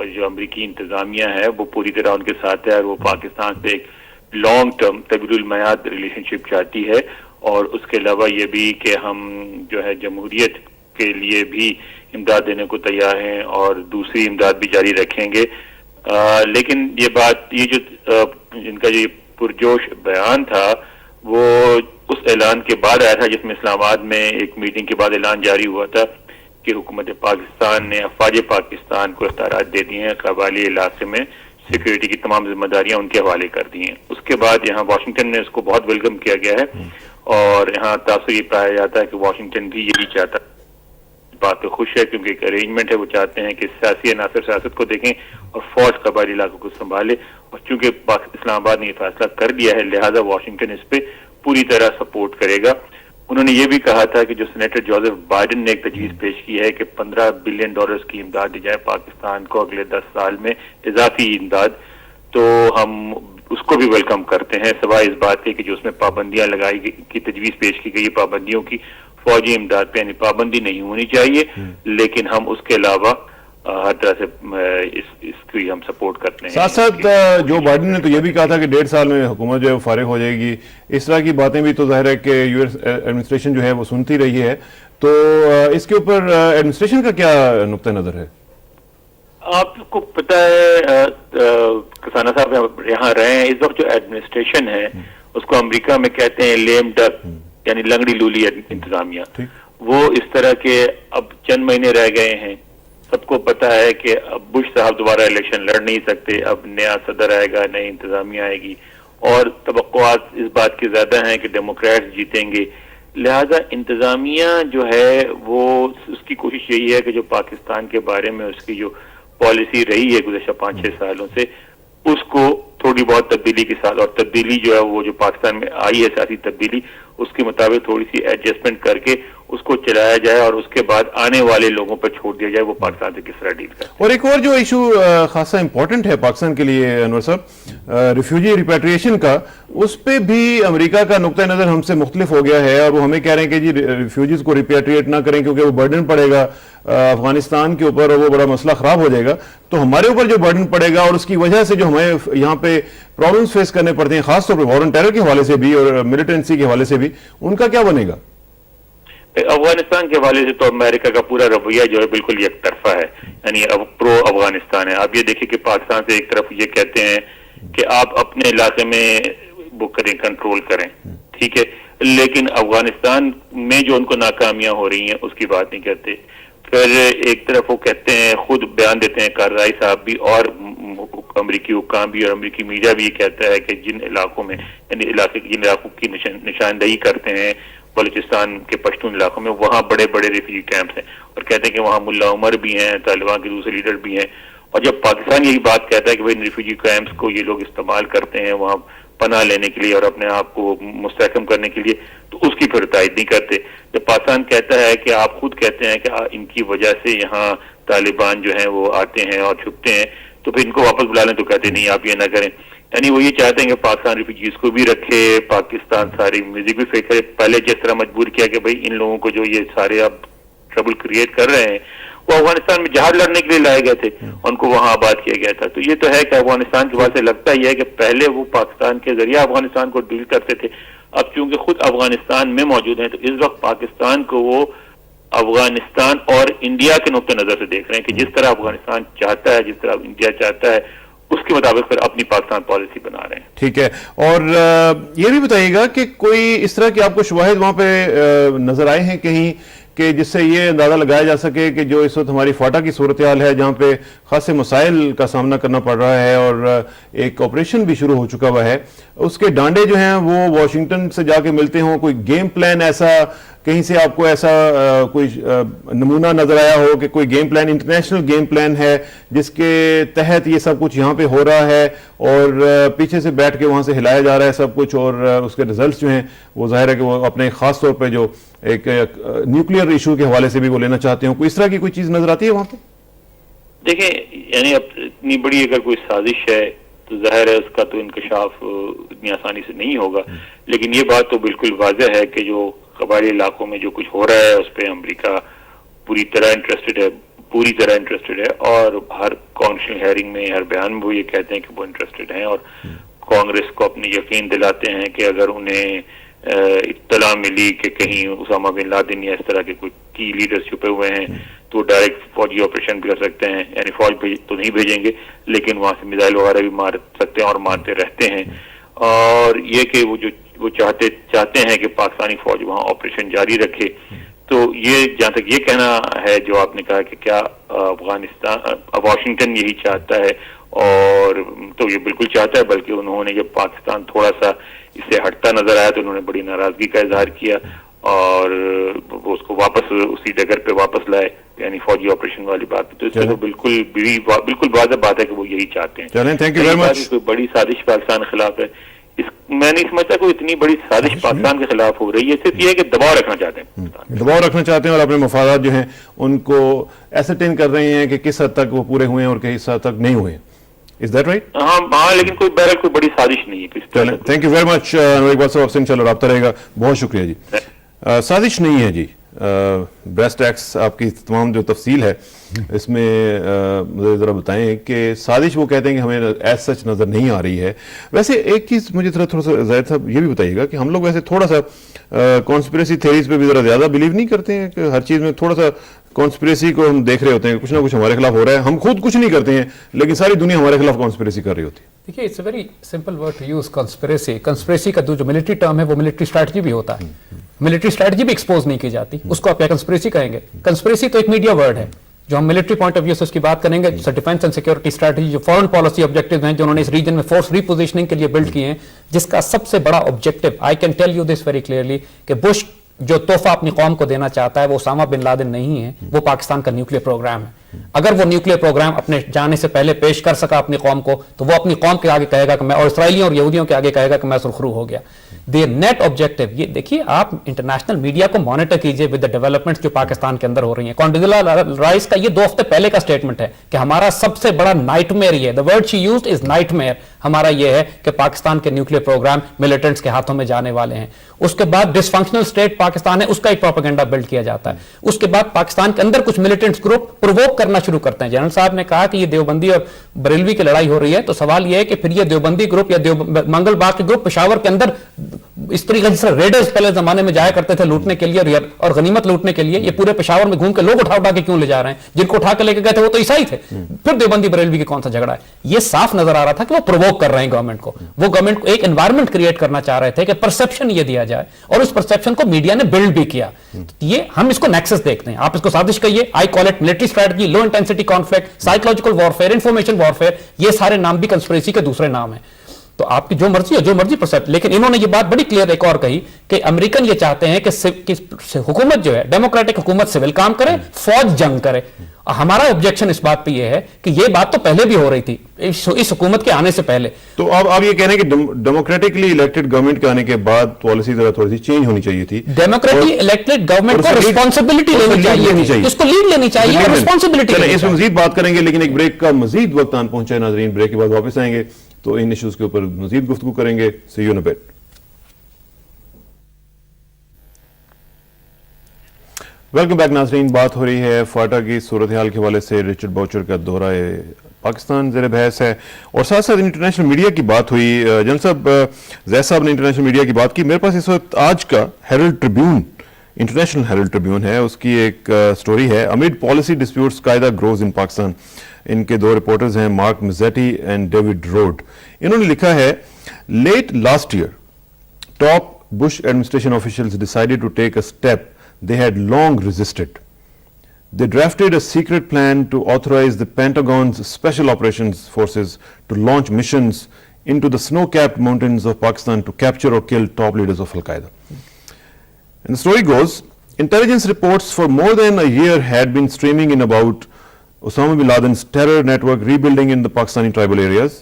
Speaker 4: जो अमरीकी इंतजामिया है वो पूरी तरह उनके साथ है, और वो पाकिस्तान से एक लॉन्ग टर्म तवीलुल मयाद रिलेशनशिप चाहती है। और उसके अलावा ये भी कि हम जो है जमहूरियत के लिए भी इमदाद देने को तैयार हैं और दूसरी इमदाद भी जारी रखेंगे। लेकिन ये बात, ये जो इनका जो पुरजोश बयान था वो उस ऐलान के बाद आया था जिसमें इस्लामाबाद में एक मीटिंग के बाद ऐलान जारी हुआ था कि हुकूमत पाकिस्तान ने अफवाज पाकिस्तान को इख्तियारात दे दिए हैं, कबायली इलाके में सिक्योरिटी की तमाम जिम्मेदारियां उनके हवाले कर दी हैं। उसके बाद यहाँ वाशिंगटन में इसको बहुत वेलकम किया गया है, और यहाँ तासुर ये पाया जाता है कि वाशिंगटन भी यही चाहता है, बात तो खुश है क्योंकि एक अरेंजमेंट है। वो चाहते हैं कि सियासी अनासर सियासत को देखें और फौज कबायली इलाकों को संभाले, और चूंकि इस्लामाबाद ने ये फैसला कर दिया है लिहाजा वाशिंगटन इस पे पूरी तरह सपोर्ट करेगा। उन्होंने ये भी कहा था कि जो सेनेटर जोसेफ बाइडेन ने एक तजवीज़ पेश की है कि $15 बिलियन की इमदाद दी जाए पाकिस्तान को अगले 10 साल में, इजाफी इमदाद, तो हम उसको भी वेलकम करते हैं, सिवाय इस बात के कि जो उसमें पाबंदियां लगाई की तजवीज़ पेश की गई, पाबंदियों की फौजी इमदाद पे यानी पाबंदी नहीं होनी चाहिए, लेकिन हम उसके अलावा हर तरह से इसकी हम सपोर्ट करते हैं।
Speaker 1: साथ साथ जो बाइडेन ने तो ये भी कहा था कि 1.5 साल में हुकूमत जो है वो फारिग हो जाएगी। इस तरह की बातें भी तो जाहिर है कि यूएस एडमिनिस्ट्रेशन जो है वो सुनती रही है, तो इसके ऊपर एडमिनिस्ट्रेशन का क्या नुक्ता नजर है?
Speaker 4: आपको पता है कसाना साहब यहाँ रहे हैं, इस वक्त जो एडमिनिस्ट्रेशन है उसको अमेरिका में कहते हैं लेम डक, यानी लंगड़ी लूली इंतजामिया। वो इस तरह के अब चंद महीने रह गए हैं, सबको पता है कि अब बुश साहब दोबारा इलेक्शन लड़ नहीं सकते, अब नया सदर आएगा, नई इंतजामिया आएगी, और तवक्कुआत इस बात की ज्यादा हैं कि डेमोक्रेट्स जीतेंगे। लिहाजा इंतजामिया जो है वो उसकी कोशिश यही है कि जो पाकिस्तान के बारे में उसकी जो पॉलिसी रही है गुज़श्ता 5-6 सालों से, उसको थोड़ी बहुत तब्दीली के साथ, और तब्दीली जो है वो जो पाकिस्तान में आई है सियासी तब्दीली, اس کے مطابق تھوڑی سی ایڈجسٹمنٹ کر کے اس کو چلایا جائے اور اس کے بعد آنے والے لوگوں پر چھوڑ دیا جائے وہ پاکستان سے کس طرح ڈیل کرے.
Speaker 1: اور ایک اور جو ایشو خاصا امپورٹنٹ ہے پاکستان کے لیے انور صاحب، ریفیوجی ریپیٹریشن کا، اس پہ بھی امریکہ کا نقطہ نظر ہم سے مختلف ہو گیا ہے، اور وہ ہمیں کہہ رہے ہیں کہ جی ریفیوجیز کو ریپیٹریٹ نہ کریں کیونکہ وہ برڈن پڑے گا افغانستان کے اوپر اور وہ بڑا مسئلہ خراب ہو جائے گا. تو ہمارے اوپر جو برڈن پڑے گا اور اس کی وجہ سے جو ہمیں یہاں پہ پرابلمز فیس کرنے پڑتے ہیں خاص طور پہ وار آن ٹیرر کے حوالے سے بھی اور ملیٹنسی کے حوالے سے بھی، ان کا کیا بنے گا؟
Speaker 4: افغانستان کے حوالے سے تو امریکہ کا پورا رویہ جو ہے بالکل یک طرفہ ہے، یعنی پرو افغانستان ہے. آپ یہ دیکھیں کہ پاکستان سے ایک طرف یہ کہتے ہیں کہ آپ اپنے علاقے میں وہ کریں، کنٹرول کریں، ٹھیک ہے، لیکن افغانستان میں جو ان کو ناکامیاں ہو رہی ہیں اس کی بات نہیں کرتے. پھر ایک طرف وہ کہتے ہیں، خود بیان دیتے ہیں کارزائی صاحب بھی اور امریکی حکام بھی اور امریکی میڈیا بھی یہ کہتا ہے کہ جن علاقوں میں یعنی جن علاقوں کی نشاندہی کرتے ہیں بلوچستان کے پشتون علاقوں میں، وہاں بڑے بڑے ریفیوجی کیمپس ہیں، اور کہتے ہیں کہ وہاں ملا عمر بھی ہیں، طالبان کے دوسرے لیڈر بھی ہیں. اور جب پاکستان یہی بات کہتا ہے کہ ان ریفیوجی کیمپس کو یہ لوگ استعمال کرتے ہیں وہاں پناہ لینے کے لیے اور اپنے آپ کو مستحکم کرنے کے لیے، تو اس کی پھر تائید نہیں کرتے. جب پاکستان کہتا ہے کہ آپ خود کہتے ہیں کہ ان کی وجہ سے یہاں طالبان جو ہیں وہ آتے ہیں اور چھپتے ہیں، تو پھر ان کو واپس بلا لیں، تو کہتے نہیں آپ یہ نہ کریں. یعنی وہ یہ چاہتے ہیں کہ پاکستان ریفیوجیز کو بھی رکھے، پاکستان ساری میوزک بھی فیک کرے. پہلے جس طرح مجبور کیا کہ بھئی ان لوگوں کو جو یہ سارے اب ٹربل کریٹ کر رہے ہیں وہ افغانستان میں جہاد لڑنے کے لیے لائے گئے تھے، ان کو وہاں آباد کیا گیا تھا. تو یہ تو ہے کہ افغانستان کے بعد سے لگتا ہی ہے کہ پہلے وہ پاکستان کے ذریعہ افغانستان کو ڈیل کرتے تھے، اب چونکہ خود افغانستان میں موجود ہیں تو اس وقت پاکستان کو وہ افغانستان اور انڈیا کے نقطہ نظر سے دیکھ رہے ہیں کہ جس طرح افغانستان چاہتا ہے، جس طرح انڈیا چاہتا ہے، اس کے مطابق پھر اپنی پاکستان پالیسی بنا رہے ہیں.
Speaker 1: ٹھیک ہے. اور یہ بھی بتائیے گا کہ کوئی اس طرح کے آپ کو شواہد وہاں پہ نظر آئے ہیں کہیں کہ جس سے یہ اندازہ لگایا جا سکے کہ جو اس وقت ہماری فاٹا کی صورتحال ہے جہاں پہ خاصے مسائل کا سامنا کرنا پڑ رہا ہے اور ایک آپریشن بھی شروع ہو چکا ہوا ہے، اس کے ڈانڈے جو ہیں وہ واشنگٹن سے جا کے ملتے ہوں، کوئی گیم پلان ایسا کہیں سے آپ کو ایسا کوئی نمونہ نظر آیا ہو کہ کوئی game plan, international game plan ہے جس کے تحت یہ سب کچھ یہاں پہ ہو رہا ہے اور پیچھے سے بیٹھ کے وہاں سے ہلایا جا رہا ہے سب کچھ، اور اس کے ریزلٹس جو ہیں وہ ظاہر ہے کہ وہ اپنے خاص طور پہ جو ایک نیوکلیئر ایشو کے حوالے سے بھی وہ لینا چاہتے ہوں، کوئی اس طرح کی کوئی چیز نظر آتی ہے وہاں پہ؟
Speaker 4: دیکھیں یعنی اب اتنی بڑی اگر کوئی سازش ہے تو ظاہر ہے اس کا تو انکشاف اتنی آسانی سے نہیں ہوگا، لیکن یہ بات تو بالکل واضح ہے کہ جو قبائلی علاقوں میں جو کچھ ہو رہا ہے اس پہ امریکہ پوری طرح انٹرسٹڈ ہے اور ہر کانگریشنل ہیئرنگ میں، ہر بیان میں وہ یہ کہتے ہیں کہ وہ انٹرسٹڈ ہیں اور کانگریس کو اپنی یقین دلاتے ہیں کہ اگر انہیں اطلاع ملی کہ کہیں اسامہ بن لادن یا اس طرح کے کوئی کی لیڈرز چھپے ہوئے ہیں تو ڈائریکٹ فوجی آپریشن بھی کر سکتے ہیں، یعنی فوج تو نہیں بھیجیں گے لیکن وہاں سے میزائل وغیرہ بھی مار سکتے ہیں اور مارتے رہتے ہیں. اور یہ کہ وہ چاہتے ہیں کہ پاکستانی فوج وہاں آپریشن جاری رکھے. تو یہ جہاں تک یہ کہنا ہے جو آپ نے کہا کہ کیا واشنگٹن یہی چاہتا ہے، اور تو یہ بالکل چاہتا ہے، بلکہ انہوں نے جب پاکستان تھوڑا سا اس سے ہٹتا نظر آیا تو انہوں نے بڑی ناراضگی کا اظہار کیا اور وہ اس کو واپس اسی ڈگر پہ واپس لائے، یعنی فوجی آپریشن والی بات. تو اس سے بالکل واضح بات ہے کہ وہ یہی چاہتے ہیں.
Speaker 1: چلیں، تھینک یو ویری مچ.
Speaker 4: کوئی بڑی سازش پاکستان کے خلاف ہے، میں نہیں سمجھتا کوئی اتنی بڑی سازش پاکستان کے خلاف ہو رہی ہے، صرف یہ ہے کہ دباؤ رکھنا چاہتے ہیں،
Speaker 1: دباؤ رکھنا چاہتے ہیں اور اپنے مفادات جو ہیں ان کو ایسرٹین کر رہے ہیں کہ کس حد تک وہ پورے ہوئے ہیں اور کس حد تک نہیں ہوئے. Is that right?
Speaker 4: ہاں لیکن کوئی بہرحال کوئی بڑی سازش نہیں ہے.
Speaker 1: Thank you very much. ایک بار سے چلو رابطہ رہے گا. بہت شکریہ جی. سازش نہیں ہے جی. بریسٹ ایکس آپ کی تمام جو تفصیل ہے اس میں مجھے ذرا بتائیں کہ سازش وہ کہتے ہیں کہ ہمیں ایز سچ نظر نہیں آ رہی ہے. ویسے ایک چیز مجھے تھوڑا سا زاہد صاحب یہ بھی بتائیے گا کہ ہم لوگ ویسے تھوڑا سا کانسپریسی تھیریز پہ بھی ذرا زیادہ بلیو نہیں کرتے ہیں کہ ہر چیز میں تھوڑا سا کانسپریسی کو ہم دیکھ رہے ہوتے ہیں کہ کچھ نہ کچھ ہمارے خلاف ہو رہا ہے، ہم خود کچھ نہیں کرتے ہیں لیکن ساری دنیا ہمارے خلاف کانسپریسی کر رہی ہوتی ہے.
Speaker 3: دیکھیے it's a very simple word to use conspiracy. Conspiracy کا جو ملٹری ٹرم ہے وہ ملٹری اسٹریٹجی بھی ہوتا ہے، ملٹری اسٹریٹجی بھی ایکسپوز نہیں کی جاتی، اس کو آپ کیا کنسپریسی کہیں گے؟ کنسپریسی تو ایک میڈیا ورڈ ہے جو ہم ملٹری پوائنٹ آف ویو سے اس کی بات کریں گے. ڈیفینس اینڈ سیکورٹی اسٹریٹجی جو فورن پالیسی آبجیکٹیو ہیں جو انہوں نے اس ریجن میں فورس ریپوزیشننگ کے لیے بلڈ کیے ہیں، جس کا سب سے بڑا objective I can tell you this very clearly کہ بش جو تحفہ اپنی قوم کو دینا چاہتا ہے وہ اسامہ بن لادن نہیں ہے، وہ پاکستان کا نیوکلیئر پروگرام ہے. اگر وہ نیوکلیئر پروگرام اپنے جانے سے پہلے پیش کر سکا اپنی قوم کو تو وہ اپنی قوم کے آگے کہے گا کہ میں، اور اسرائیلیوں اور یہودیوں کے آگے کہے گا کہ میں سرخرو ہو گیا. देयर नेट ऑब्जेक्टिव, ये देखिए आप इंटरनेशनल मीडिया को मॉनिटर कीजिए विद द डेवलपमेंट्स जो पाकिस्तान के अंदर हो रही हैं। कॉन्डोलिजा राइस का ये 2 हफ्ते पहले का स्टेटमेंट है कि हमारा सबसे बड़ा नाइटमेयर ये, the word she used is nightmare, हमारा ये है कि पाकिस्तान के न्यूक्लियर प्रोग्राम मिलिटेंट्स के हाथों में जाने वाले हैं। उसके बाद डिसफंक्शनल स्टेट पाकिस्तान है, उसका एक प्रोपेगेंडा बिल्ड किया जाता है। उसके बाद पाकिस्तान के अंदर कुछ मिलिटेंट्स ग्रुप प्रोवोक करना शुरू करते हैं। जनरल साहब ने कहा कि ये देवबंदी और बरेलवी की लड़ाई हो रही है, तो सवाल ये है कि फिर ये देवबंदी ग्रुप या मंगल बाग के ग्रुप पेशावर के अंदर इस तरीके से रेडर्स पहले जमाने में जाया करते थे लूटने के लिए और गनीमत लूटने के लिए, ये पूरे पेशावर में घूम के लोग उठा के क्यों ले जा रहे हैं? जिनको उठा के लेके गए थे वो तो ईसाई थे। फिर देवबंदी बरेलवी की कौन सा झगड़ा है? ये साफ नजर आ रहा था कि वो प्रोवोक कर रहे हैं गवर्नमेंट को। वो गवर्नमेंट को एक एनवायरमेंट क्रिएट करना चाह रहे थे कि परसेप्शन ये दिया जाए, और उस परसेप्शन को मीडिया ने बिल्ड भी किया। ये हम इसको नेक्सस देखते हैं, आप इसको साजिश कहिए, I call it military strategy, low intensity conflict, psychological warfare, information warfare, ये सारे नाम भी कंस्पिरेसी के दूसरे नाम हैं। तो आपकी जो मर्जी परसेप्ट, लेकिन इन्होंने ये बात बड़ी क्लियर एक और कही कि अमेरिकन ये चाहते हैं कि हुकूमत जो है डेमोक्रेटिक हुकूमत सिविल काम करे, फौज जंग करे। हमारा ऑब्जेक्शन इस बात पे ये है कि ये बात तो पहले भी हो रही थी इस हुकूमत के आने से पहले।
Speaker 1: तो अब आप ये कह रहे हैं कि डेमोक्रेटिकली इलेक्टेड गवर्नमेंट के आने के बाद पॉलिसी जरा थोड़ी सी चेंज होनी चाहिए थी।
Speaker 3: डेमोक्रेटिकली इलेक्टेड गवर्नमेंट को रिस्पॉन्सिबिलिटी लेनी चाहिए, उसको लीड लेनी चाहिए और रिस्पॉन्सिबिलिटी।
Speaker 1: इसमें मजीद बात करेंगे, लेकिन एक ब्रेक का मजीद वक्त आन पहुंचा है नाजरीन। ब्रेक के बाद वापस आएंगे तो इन इश्यूज के ऊपर मजीद गुफ्तगू करेंगे। See you in a bit. Welcome back नाजरीन। बात हो रही है फाटा की सूरत हाल के हवाले से। रिचर्ड बाउचर का दौरा पाकिस्तान ज़ेर बहस है, और साथ साथ इंटरनेशनल मीडिया की बात हुई। जनरल साहब, जैद साहब ने इंटरनेशनल मीडिया की बात की। मेरे पास इस वक्त आज का Herald Tribune, international Herald Tribune है, उसकी एक स्टोरी है, amid policy disputes Qaeda grows in Pakistan. इनके 2 रिपोर्टर्स हैं, Mark Mazzetti and David Rohde. इन्होंने लिखा है, late last year top Bush administration officials decided to take a step they had long resisted. They drafted a secret plan to authorize the Pentagon's Special Operations Forces to launch missions into the snow-capped mountains of Pakistan to capture or kill top leaders of Al-Qaeda. And the story goes, intelligence reports for more than a year had been streaming in about Osama bin Laden's terror network rebuilding in the Pakistani tribal areas,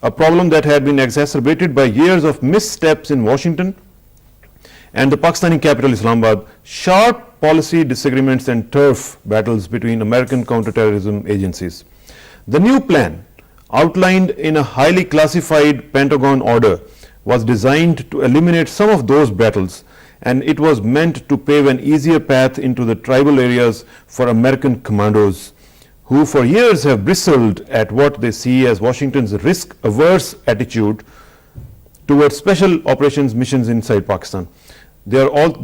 Speaker 1: a problem that had been exacerbated by years of missteps in Washington and the Pakistani capital Islamabad, sharp policy disagreements and turf battles between American counterterrorism agencies. The new plan, outlined in a highly classified Pentagon order, was designed to eliminate some of those battles, and it was meant to pave an easier path into the tribal areas for American commandos, who for years have bristled at what they see as Washington's risk-averse attitude towards special operations missions inside Pakistan.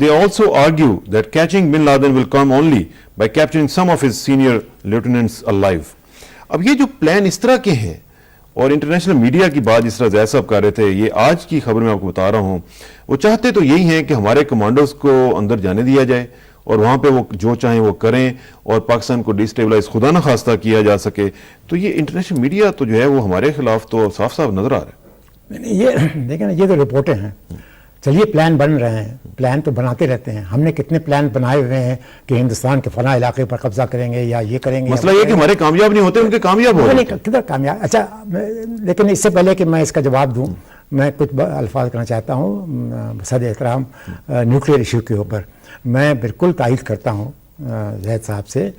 Speaker 1: They also argue that catching bin Laden will come only by capturing some of his senior lieutenants alive. अब ये जो plan इस तरह के हैं, और international media की बात जिस तरह जैद साहब कर रहे थे, ये आज की खबर मैं आपको बता रहा हूँ, वो चाहते तो यही हैं कि हमारे कमांडोज को अंदर जाने दिया जाए और वहाँ पे वो जो चाहें वो करें और पाकिस्तान को डिस्टेबलाइज खुदा न खास्ता किया जा सके। तो ये इंटरनेशनल मीडिया तो जो है वो हमारे खिलाफ तो साफ साफ नजर आ रहा है।
Speaker 2: ये देखें ना, ये तो रिपोर्टें हैं। चलिए प्लान बन रहे हैं, प्लान तो बनाते रहते हैं। हमने कितने प्लान बनाए हुए हैं कि हिंदुस्तान के फला इलाके पर कब्जा करेंगे या ये करेंगे।
Speaker 1: मसला ये कि हमारे कामयाब नहीं होते, उनके कामयाब हो रहे हैं।
Speaker 2: किधर कामयाब? अच्छा, लेकिन इससे पहले कि मैं इसका जवाब दूं, मैं कुछ अल्फाज कहना चाहता हूं सद एहतराम न्यूक्लियर इशू के ऊपर। मैं बिल्कुल तायद करता हूं जैद साहब से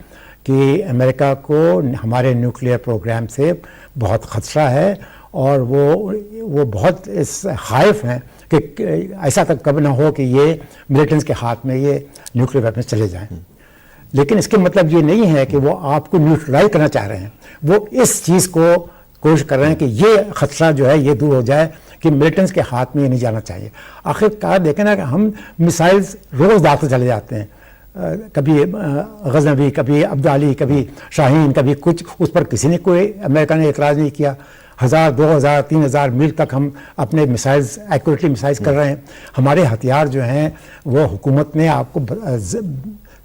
Speaker 2: कि अमेरिका को हमारे न्यूक्लियर प्रोग्राम से बहुत ख़तरा है, और वो बहुत इस खाइफ हैं कि ऐसा तक कभी ना हो कि ये मिलिटेंट्स के हाथ में ये न्यूक्लियर वेपन्स चले जाएं। लेकिन इसके मतलब ये नहीं है कि वो आपको न्यूट्रलाइज करना चाह रहे हैं। वो इस चीज़ को कोशिश कर रहे हैं कि ये खतरा जो है ये दूर हो जाए कि मिलिटेंट्स के हाथ में ये नहीं जाना चाहिए। आखिरकार देखें ना कि हम मिसाइल्स रोज़ दाखिल चले जाते हैं, कभी गजनवी, कभी अब्दाली, कभी शाहीन, कभी कुछ, उस पर किसी ने कोई अमेरिका ने एतराज़ नहीं किया। 1000, 2000, 3000 मील तक हम अपने मिसाइल्स एक्यूरेटली मिसाइल्स कर रहे हैं। हमारे हथियार जो हैं वो हुकूमत ने आपको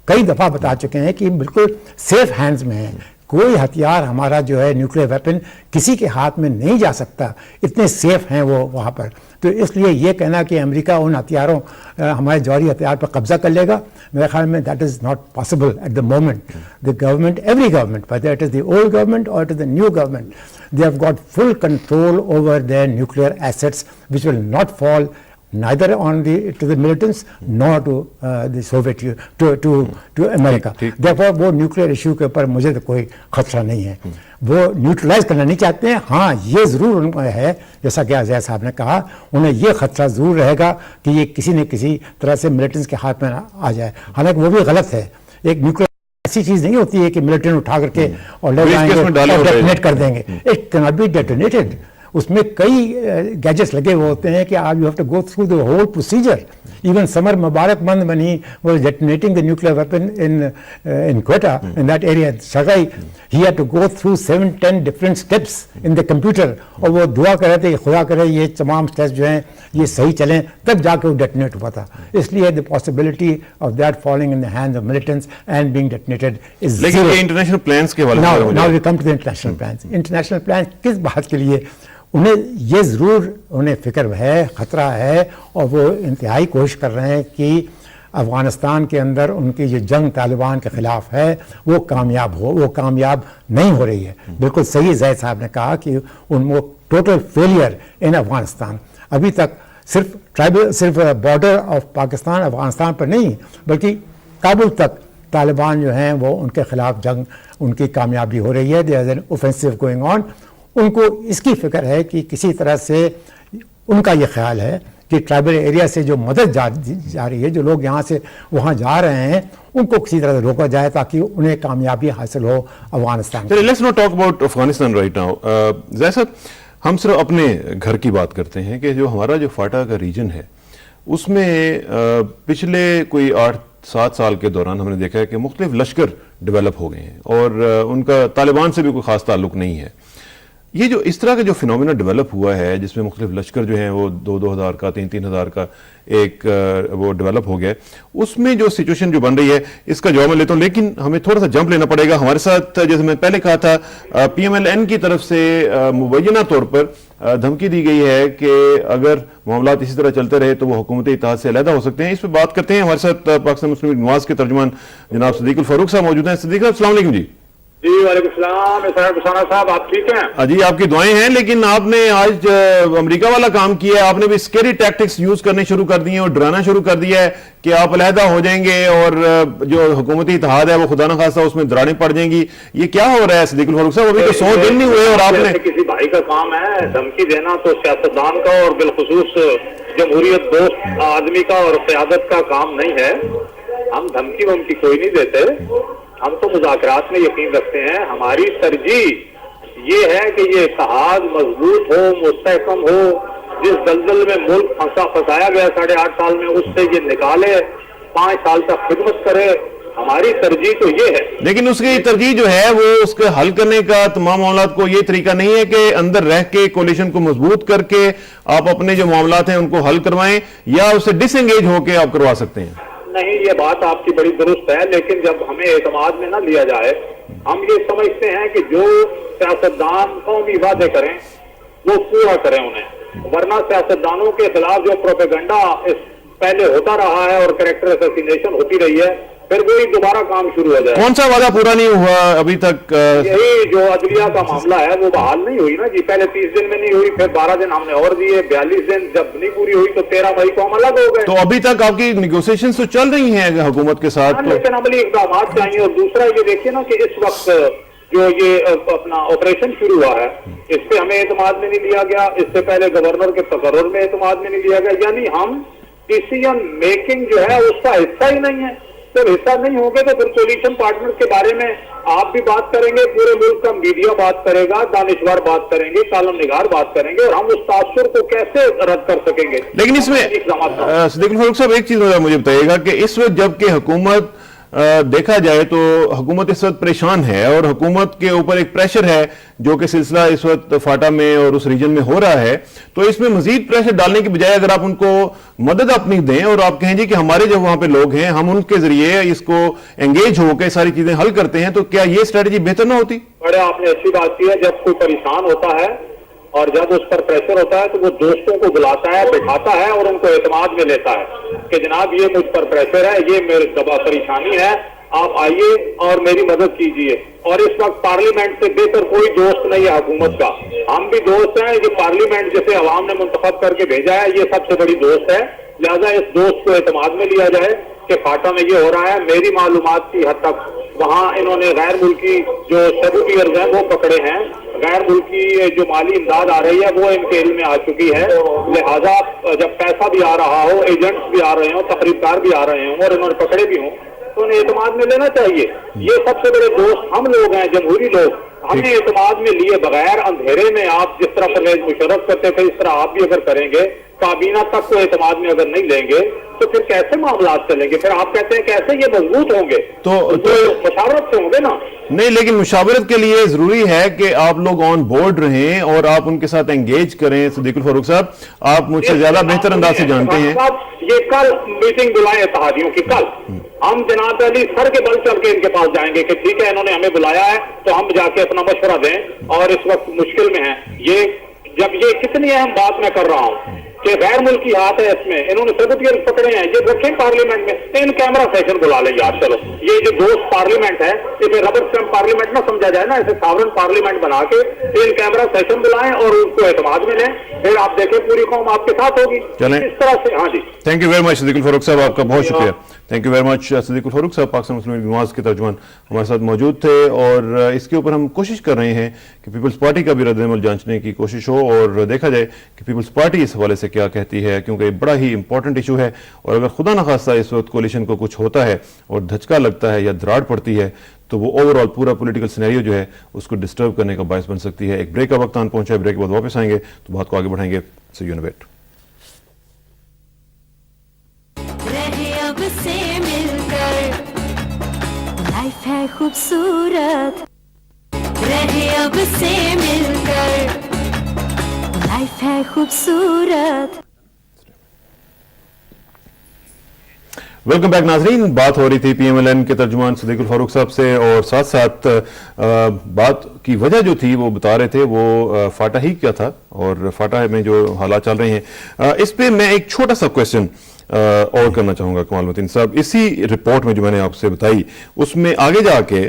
Speaker 2: कई दफ़ा बता चुके हैं कि बिल्कुल सेफ हैंड्स में है। कोई हथियार हमारा जो है न्यूक्लियर वेपन किसी के हाथ में नहीं जा सकता, इतने सेफ हैं वो वहाँ पर। तो इसलिए ये कहना कि अमेरिका उन हथियारों हमारे जौहरी हथियार पर कब्जा कर लेगा, मेरे ख्याल में that is not possible at the moment. The government, every government, whether it is the old government or it is the new government, they have got full control over their nuclear assets, which will not fall neither to the militants nor to the Soviet to America. Therefore वो nuclear issue के ऊपर मुझे तो कोई खतरा नहीं है. वो न्यूट्रलाइज करना नहीं चाहते हैं. हाँ, ये ज़रूर उनका है, जैसा कि अज़ैर साहब ने कहा, उन्हें ये खतरा ज़रूर रहेगा कि ये किसी न किसी तरह से मिलिटेंट्स के हाथ में आ जाए. हालांकि वो भी गलत है. एक न्यूक्लियर ऐसी चीज़ नहीं होती है कि मिलिटेंट उठा करके और ले जाएंगे और डेटोनेट कर देंगे. It can not be detonated. उसमें कई गैजेट्स लगे हुए होते हैं कि आप you have to go through the whole procedure. Even Samar Mubarakmand, when he was detonating the nuclear weapon in Quetta, in that area, Sagai, he had to go through 7-10 different steps in the computer. और वो दुआ कर रहे थे कि खुदा करे ये तमाम स्टेप्स जो हैं ये सही चलें, तब जाके वो डेटोनेट हुआ था. इसलिए the possibility of that falling in the hands of militants and being detonated is zero.
Speaker 1: लेकिन ये इंटरनेशनल प्लान्स के हवाले से
Speaker 2: now we come to the international plans. International plans किस बात के लिए? उन्हें ये ज़रूर उन्हें फ़िक्र है, ख़तरा है, और वो इंतहाई कोशिश कर रहे हैं कि अफ़गानिस्तान के अंदर उनकी जो जंग तालिबान के ख़िलाफ़ है वो कामयाब हो. वो कामयाब नहीं हो रही है. बिल्कुल सही ज़ैद साहब ने कहा कि वो टोटल फेलियर इन अफ़गानिस्तान. अभी तक सिर्फ बॉर्डर ऑफ पाकिस्तान अफ़गानिस्तान पर नहीं, बल्कि काबुल तक तालिबान जो हैं वो उनके ख़िलाफ़ जंग उनकी कामयाबी हो रही है. There is an offensive going on. उनको इसकी फिक्र है कि किसी तरह से उनका ये ख्याल है कि ट्राइबल एरिया से जो मदद जा रही है, जो लोग यहाँ से वहाँ जा रहे हैं, उनको किसी तरह से रोका जाए ताकि उन्हें कामयाबी हासिल हो Afghanistan.
Speaker 1: Let's not talk about Afghanistan right now. Zaid साहब, हम सिर्फ अपने घर की बात करते हैं कि जो हमारा जो फाटा का रीजन है उसमें पिछले कोई 8-7 साल के दौरान हमने देखा है कि मुख्तलिफ लश्कर डेवलप हो गए हैं और उनका तालिबान से भी कोई ख़ास ताल्लुक नहीं है. ये जो इस तरह का जो फिनोमेना डेवलप हुआ है जिसमें मुख्तलिफ लश्कर जो हैं वो 2-2 हज़ार का 3-3 हज़ार का एक वो डेवलप हो गया है, उसमें जो सिचुएशन जो बन रही है इसका जवाब मैं लेता हूँ. लेकिन हमें थोड़ा सा जंप लेना पड़ेगा. हमारे साथ जैसे मैं पहले कहा था PMLN की तरफ से मुबैना तौर पर धमकी दी गई है कि अगर मामलात इसी तरह चलते रहे तो वो हुकूमती इत्तेहाद से अलहदा हो सकते हैं. इस पर बात करते हैं. हमारे साथ पाकिस्तान मुस्लिम लीग नवाज के तर्जुमान जनाब सदीकुल फारूक साहब मौजूद हैं. सदीक साहब, अस्सलाम वालेकुम.
Speaker 5: जी वालेकुम सलाम. साहब आप ठीक हैं?
Speaker 1: जी, आपकी दुआएं हैं. लेकिन आपने आज अमेरिका वाला काम किया है. आपने भी स्केरी टैक्टिक्स यूज करने शुरू कर दिए और डराना शुरू कर दिया है कि आप अलहदा हो जाएंगे और जो हुकूमती इत्तेहाद है वो खुदा न खास्ता उसमें दरारें पड़ जाएंगी. ये क्या हो रहा है सदीकुल फारूक साहब? अभी तो 100 दिन नहीं हुए और आपने
Speaker 5: किसी भाई का काम है धमकी देना तो सियासतदान का और बिलखुसूस जमहूरियत दोस्त आदमी का और क़यादत का काम नहीं है. हम धमकी वमकी कोई नहीं देते. हम तो मुज़ाकरात में यकीन रखते हैं. हमारी तरजीह ये है कि ये इत्तेहाद मजबूत हो, मुस्तहकम हो. जिस दलदल में मुल्क फंसाया गया 8.5 साल में, उससे ये निकाले, 5 साल तक खिदमत करे. हमारी तरजीह तो ये है.
Speaker 1: लेकिन उसकी तरजीह जो है वो उसके हल करने का तमाम मामलात को ये तरीका नहीं है कि अंदर रह के कोलिशन को मजबूत करके आप अपने जो मामलात हैं उनको हल करवाएं या उससे डिसएंगेज होकर आप करवा सकते हैं.
Speaker 5: नहीं, ये बात आपकी बड़ी दुरुस्त है, लेकिन जब हमें एतमाद में ना लिया जाए, हम ये समझते हैं कि जो सियासतदान कौमी वादे करें वो पूरा करें उन्हें. वरना सियासतदानों के खिलाफ जो प्रोपेगेंडा पहले होता रहा है और कैरेक्टर असैसिनेशन होती रही है, फिर वही दोबारा काम शुरू हो जाए.
Speaker 1: कौन सा वादा पूरा नहीं हुआ अभी तक?
Speaker 5: यही जो अदलिया का मामला है वो बहाल नहीं हुई ना जी. पहले 30 दिन में नहीं हुई, फिर 12 दिन हमने और दिए, 42 दिन जब नहीं पूरी हुई तो 13 मई को हम अलग हो गए.
Speaker 1: तो अभी तक आपकी निगोसिएशंस तो चल रही हैं हुकूमत के साथ.
Speaker 5: लेकिन अमली इक़दाम चाहिए. और दूसरा ये देखिए ना कि इस वक्त जो ये अपना ऑपरेशन शुरू हुआ है, इस पे हमें एतमाद में नहीं लिया गया. इससे पहले गवर्नर के तकर्रुर में एतमाद में नहीं लिया गया. यानी हम डिसीजन मेकिंग जो है उसका हिस्सा ही नहीं है. जब हिस्सा नहीं होंगे तो फिर कोलिशन पार्टनर के बारे में आप भी बात करेंगे, पूरे मुल्क का मीडिया बात करेगा, दानिशवर बात करेंगे, कालम निगार बात करेंगे, और हम उस तासुर को कैसे रद्द कर सकेंगे?
Speaker 1: लेकिन इसमें सदीकुल फारूक साहब एक चीज मुझे बताइएगा कि इस वक्त जबकि हुकूमत देखा जाए तो हुकूमत इस वक्त परेशान है और हुकूमत के ऊपर एक प्रेशर है जो कि सिलसिला इस वक्त फाटा में और उस रीजन में हो रहा है, तो इसमें मजीद प्रेशर डालने की बजाय अगर आप उनको मदद अपनी दें और आप कहें जी कि हमारे जो वहां पे लोग हैं हम उनके जरिए इसको एंगेज होकर सारी चीजें हल करते हैं, तो क्या ये स्ट्रेटजी बेहतर ना होती?
Speaker 5: बड़े आपने अच्छी बात की है. जब कोई परेशान होता है और जब उस पर प्रेशर होता है तो वो दोस्तों को बुलाता है, बिठाता है और उनको एतमाद में लेता है कि जनाब ये मुझ पर प्रेशर है, ये मेरी दबा परेशानी है, आप आइए और मेरी मदद कीजिए. और इस वक्त पार्लियामेंट से बेहतर कोई दोस्त नहीं है हुकूमत का. हम भी दोस्त हैं, ये पार्लियामेंट जिसे अवाम ने मुंतखब करके भेजा है ये सबसे बड़ी दोस्त है, लिहाजा इस दोस्त को एतमाद में लिया जाए कि फाटा में ये हो रहा है। मेरी मालूमात की हद तक वहाँ इन्होंने गैर मुल्की जो सेबुटियर्स हैं वो पकड़े हैं, गैर मुल्की जो माली इमदाद आ रही है वो इनके इल्म में आ चुकी है, लिहाजा जब पैसा भी आ रहा हो, एजेंट्स भी आ रहे हो, तकरीबदार भी आ रहे हों और इन्होंने पकड़े भी हों तो उन्हें एतमाद में लेना चाहिए। ये सबसे बड़े दोस्त हम लोग हैं, जमहूरी लोग, हमने एतमाद में लिए बगैर अंधेरे में आप जिस तरह परवेज मुशर्रफ करते थे इस तरह आप भी अगर करेंगे, काबीना तक को एतमाद में अगर नहीं लेंगे तो फिर कैसे मामला चलेंगे? फिर आप कहते हैं कैसे ये मजबूत होंगे? तो मुशावरत से होंगे ना?
Speaker 1: नहीं, लेकिन मुशावरत के लिए जरूरी है कि आप लोग ऑन बोर्ड रहें और आप उनके साथ एंगेज करें। सदीकुल फारूक साहब, आप मुझसे ज्यादा बेहतर अंदाज से जानते हैं।
Speaker 5: ये कल मीटिंग बुलाए इत्तेहादियों की, कल हम जनाब अली सर के बल चल के इनके पास जाएंगे कि ठीक है इन्होंने हमें बुलाया है तो हम जाके अपना मशवरा दें और इस वक्त मुश्किल में है। ये जब ये कितनी अहम बात मैं कर रहा हूँ कि गैर मुल्की हाथ है इसमें, इन्होंने सेबुटियर पकड़े हैं, ये रखें पार्लियामेंट में, इन कैमरा सेशन बुला लें यार। चलो ये जो दोस्त पार्लियामेंट है इसे रबर स्टैम्प पार्लियामेंट ना समझा जाए ना, इसे सॉवरेन पार्लियामेंट बना के इन कैमरा सेशन बुलाएं और उनको एतमाद में लें, फिर आप देखें पूरी कौम आपके साथ होगी इस तरह से। हाँ जी,
Speaker 1: thank you very much Sadiqul Farooq साहब, आपका बहुत शुक्रिया। Thank you very much Sadiqul Farooq साहब, पाकिस्तान मुस्लिम लीग नवाज के तर्जुमान हमारे साथ मौजूद थे और इसके ऊपर हम कोशिश कर रहे हैं कि पीपल्स पार्टी का भी रद्द-ए-अमल जांचने की कोशिश हो और देखा जाए कि पीपल्स पार्टी इस हवाले से क्या कहती है, क्योंकि ये बड़ा ही इंपॉर्टेंट इशू है और अगर खुदा न खास्ता इस वक्त कोलिशन को कुछ होता है और धचका लगता है या दरार पड़ती है तो वो ओवरऑल पूरा पॉलिटिकल सिनेरियो जो है उसको डिस्टर्ब करने का बायस बन सकती है। एक ब्रेक का वक्त आन पहुंचा है, ब्रेक के बाद वापस आएंगे तो बात को आगे बढ़ाएंगे। सी यू इन अ बिट।
Speaker 6: से मिलकर लाइफ है खूबसूरत, रहे अब से मिलकर लाइफ है खूबसूरत।
Speaker 1: वेलकम बैक नाजरीन, बात हो रही थी पीएमएलएन के तर्जुमान सदीकुल फारूक साहब से और साथ साथ बात की वजह जो थी वो बता रहे थे वो फाटा ही क्या था और फाटा में जो हालात चल रहे हैं इस पे मैं एक छोटा सा क्वेश्चन और करना चाहूंगा कमाल मतीन साहब। इसी रिपोर्ट में जो मैंने आपसे बताई उसमें आगे जाके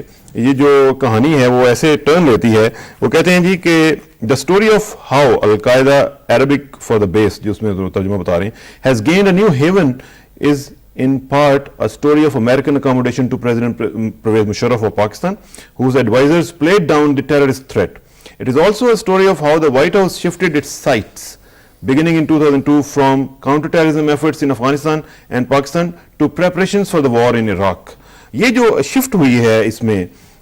Speaker 1: ये जो कहानी है वो ऐसे टर्न लेती है, वो कहते हैं जी कि the story of how al-Qaeda Arabic for the base, जो उसमें तर्जुमा बता रहे हैं, has gained a new haven is in part a story of American accommodation to President Pervez Musharraf of Pakistan, whose advisors played down the terrorist threat. It is also a story of how the White House shifted its sights beginning in 2002 from counterterrorism efforts in Afghanistan and Pakistan to preparations for the war in Iraq. ये जो shift हुई है इसमें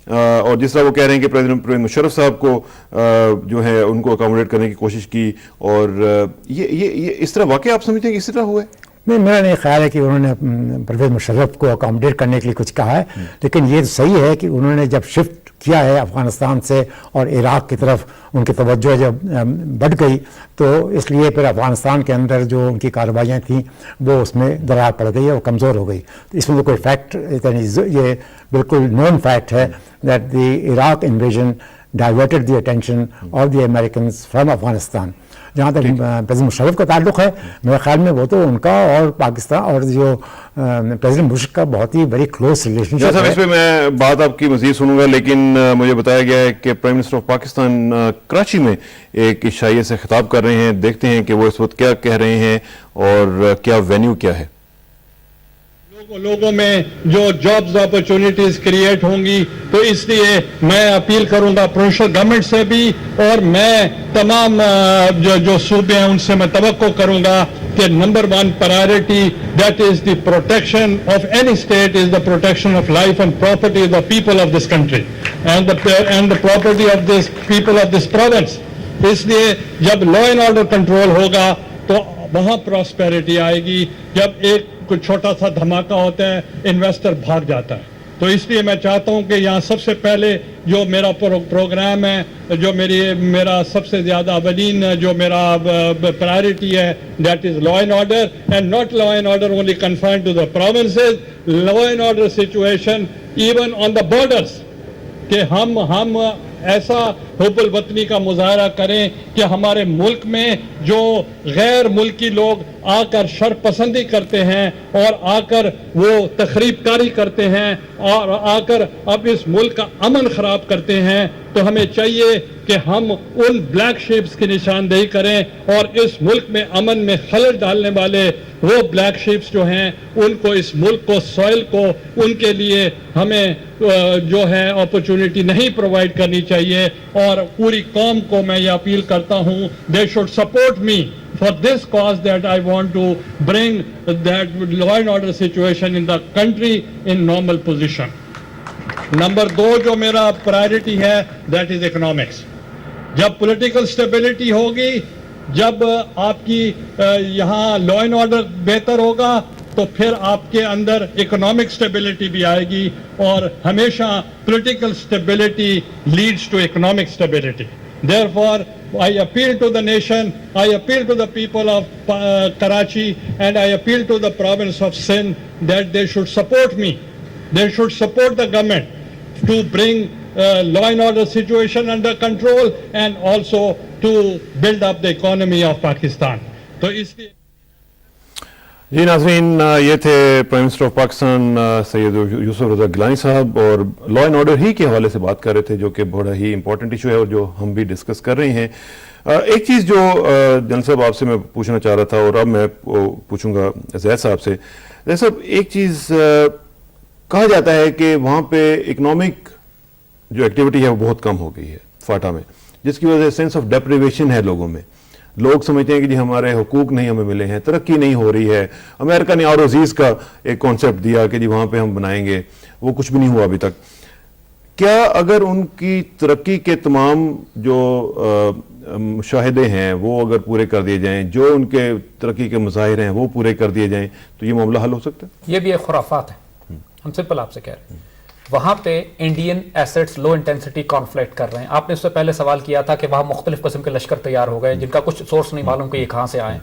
Speaker 1: और जिस तरह वो कह रहे हैं कि प्रेसिडेंट परवेज मुशर्रफ साहब को जो है उनको अकोमोडेट करने की कोशिश की और ये इस तरह वाकई आप समझते हैं कि इसी तरह हुआ है?
Speaker 2: नहीं, मेरा नहीं ख्याल है कि उन्होंने परवेज मुशर्रफ को अकोमोडेट करने के लिए कुछ कहा है, लेकिन ये सही है कि उन्होंने जब शिफ्ट किया है अफगानिस्तान से और इराक की तरफ उनकी तवज्जो जब बढ़ गई तो इसलिए फिर अफगानिस्तान के अंदर जो उनकी कार्रवाइयाँ थीं वो उसमें दरार पड़ गई है, वो कमज़ोर हो गई। तो इसमें तो कोई फैक्ट ये बिल्कुल नॉन फैक्ट है that the Iraq invasion diverted the attention of the Americans from Afghanistan. जहाँ तक प्रेसिडेंट मुशर्रफ का ताल्लुक है, मेरे ख्याल में वो तो उनका और पाकिस्तान और जो प्रेसिडेंट बुश का बहुत ही वेरी क्लोज रिलेशनशिप है।
Speaker 1: इस पे मैं बात आपकी मजीद सुनूंगा, लेकिन मुझे बताया गया है कि prime minister of Pakistan Karachi में एक इशाइये से खिताब कर रहे हैं। देखते हैं कि वो इस वक्त क्या कह रहे हैं और क्या वेन्यू क्या है।
Speaker 7: लोगों में जो जॉब्स अपॉर्चुनिटीज क्रिएट होंगी, तो इसलिए मैं अपील करूंगा प्रोविंशियल गवर्नमेंट से भी और मैं तमाम जो सूबे हैं उनसे मैं तवक्को करूंगा कि number 1 priority that is the protection of any state is the protection of life and property of the people of this country and the property of this people of this province. इसलिए जब law and order control होगा तो वहां prosperity आएगी। जब एक कुछ छोटा सा धमाका होता है इन्वेस्टर भाग जाता है। तो इसलिए मैं चाहता हूं कि यहाँ सबसे पहले जो मेरा प्रोग्राम है, जो मेरा सबसे ज्यादा अवलीन जो मेरा प्रायोरिटी है that is law and order and not law and order only confined to the provinces, law and order situation even on the borders, कि हम ایسا حب الوطنی کا مظاہرہ کریں کہ ہمارے ملک میں جو غیر ملکی لوگ آ کر شر پسندی کرتے ہیں اور آ کر وہ تخریب کاری کرتے ہیں اور آ کر اب اس ملک کا امن خراب کرتے ہیں، تو ہمیں چاہیے کہ ہم ان بلیک شیپس کی نشاندہی کریں اور اس ملک میں امن میں خلل ڈالنے والے وہ بلیک شیپس جو ہیں ان کو، اس ملک کو، سوئل کو، ان کے لیے ہمیں جو ہے اپرچونٹی نہیں پرووائڈ کرنی چاہیے. اور پوری قوم کو میں یہ اپیل کرتا ہوں، they should support me for this cause that I want to bring that law and order situation in the country in normal position. Number 2 جو میرا پرائرٹی ہے that is economics. جب پولیٹیکل سٹیبلٹی ہوگی، جب آپ کی یہاں لا اینڈ آرڈر بہتر ہوگا، تو پھر آپ کے اندر اکنامک سٹیبلٹی بھی آئے گی، اور ہمیشہ political stability leads to economic stability. Therefore, I appeal to the nation, I appeal to the people of Karachi, and I appeal to the province of Sindh that they should support me. They should support the government to bring law and order situation under control and also to build up the economy of Pakistan. تو اس لیے
Speaker 1: جی ناظرین، یہ تھے prime minister of Pakistan سید یوسف رضا گیلانی صاحب، اور law and order ہی کے حوالے سے بات کر رہے تھے، جو کہ بڑا ہی امپورٹنٹ ایشو ہے اور جو ہم بھی ڈسکس کر رہے ہیں. ایک چیز جو جنرل صاحب آپ سے میں پوچھنا چاہ رہا تھا، اور اب میں پوچھوں گا زید صاحب سے. زید صاحب، ایک چیز کہا جاتا ہے کہ وہاں پہ اکنامک جو ایکٹیویٹی ہے وہ بہت کم ہو گئی ہے فاٹا میں، جس کی وجہ سے سینس آف ڈیپریویشن ہے لوگوں میں. لوگ سمجھتے ہیں کہ جی ہمارے حقوق نہیں ہمیں ملے ہیں، ترقی نہیں ہو رہی ہے. امریکہ نے اور عزیز کا ایک کانسیپٹ دیا کہ جی وہاں پہ ہم بنائیں گے، وہ کچھ بھی نہیں ہوا ابھی تک. کیا اگر ان کی ترقی کے تمام جو مشاہدے ہیں وہ اگر پورے کر دیے جائیں، جو ان کے ترقی کے مظاہر ہیں وہ پورے کر دیے جائیں، تو یہ معاملہ حل ہو سکتا ہے؟
Speaker 3: یہ بھی ایک خرافات ہے. ہم سمپل آپ سے کہہ رہے ہیں، وہاں پہ Indian assets low intensity conflict کر رہے ہیں. آپ نے اس سے پہلے سوال کیا تھا کہ وہاں مختلف قسم کے لشکر تیار ہو گئے جن کا کچھ سورس نہیں معلوم کہ یہ کہاں سے آئے.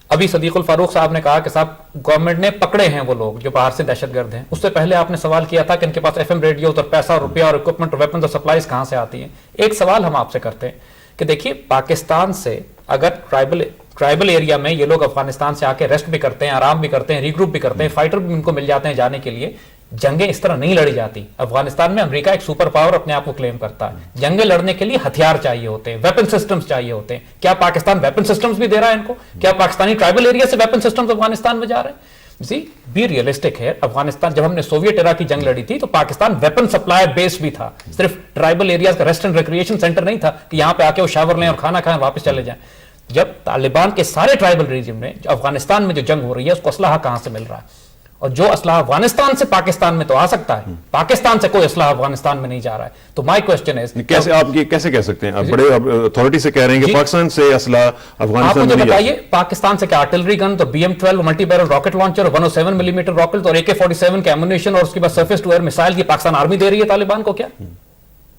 Speaker 3: ابھی صدیق الفاروق صاحب نے کہا کہ صاحب گورنمنٹ نے پکڑے ہیں وہ لوگ جو باہر سے دہشت گرد ہیں. اس سے پہلے آپ نے سوال کیا تھا کہ ان کے پاس ایف ایم ریڈیو اور پیسہ اور روپیہ اور اکوپمنٹ اور ویپنز اور سپلائیز کہاں سے آتی ہیں. ایک سوال ہم آپ سے کرتے ہیں کہ دیکھیے، پاکستان سے اگر ٹرائبل ایریا میں یہ لوگ افغانستان سے آ کے ریسٹ بھی کرتے ہیں، آرام بھی کرتے ہیں، ریگروپ بھی کرتے ہیں، فائٹر بھی ان کو مل جاتے ہیں جانے کے لیے. جنگیں اس طرح نہیں لڑی جاتی. افغانستان میں امریکہ ایک سپر پاور اپنے آپ کو کلیم کرتا ہے. جنگیں لڑنے کے لیے ہتھیار چاہیے ہوتے ہیں، ویپن سسٹمز چاہیے ہوتے ہیں. کیا پاکستان ویپن سسٹمز بھی دے رہا ہے ان کو؟ کیا پاکستانی ٹرائبل ایریا سے ویپن سسٹمز افغانستان میں جا رہے ہیں؟ بی ریئلسٹک ہے. افغانستان جب ہم نے سوویت ایرا کی جنگ لڑی تھی تو پاکستان ویپن سپلائی بیس بھی تھا، صرف ٹرائبل ایریاز کا ریسٹ اینڈ ریکریشن سینٹر نہیں تھا کہ یہاں پہ آ کے وہ شاور لیں اور کھانا کھائیں واپس چلے جائیں. جب طالبان کے سارے ٹرائبل ریجن میں افغانستان میں جو جنگ ہو رہی ہے اس کو اسلحہ کہاں سے مل رہا ہے؟ اور جو اسلحہ افغانستان سے پاکستان میں تو آ سکتا ہے، پاکستان سے کوئی اسلحہ افغانستان میں نہیں جا رہا ہے. تو مائی کوسچن ہے،
Speaker 1: کیسے آپ یہ کیسے کہہ سکتے ہیں؟ آپ بڑے اتھارٹی سے کہہ رہے ہیں کہ پاکستان سے اسلحہ
Speaker 3: آپ
Speaker 1: افغانستان
Speaker 3: مجھے
Speaker 1: میں نہیں جا
Speaker 3: بتائیے پاکستان سے کیا آرٹلری گن، تو BM-12 multi barrel rocket launcher اور 107 ملی میٹر راکٹ اور AK-47 کے ایمونیشن اور اس کے بعد سرفیس ٹو ایئر میسائل کی پاکستان آرمی دے رہی ہے طالبان کو؟ کیا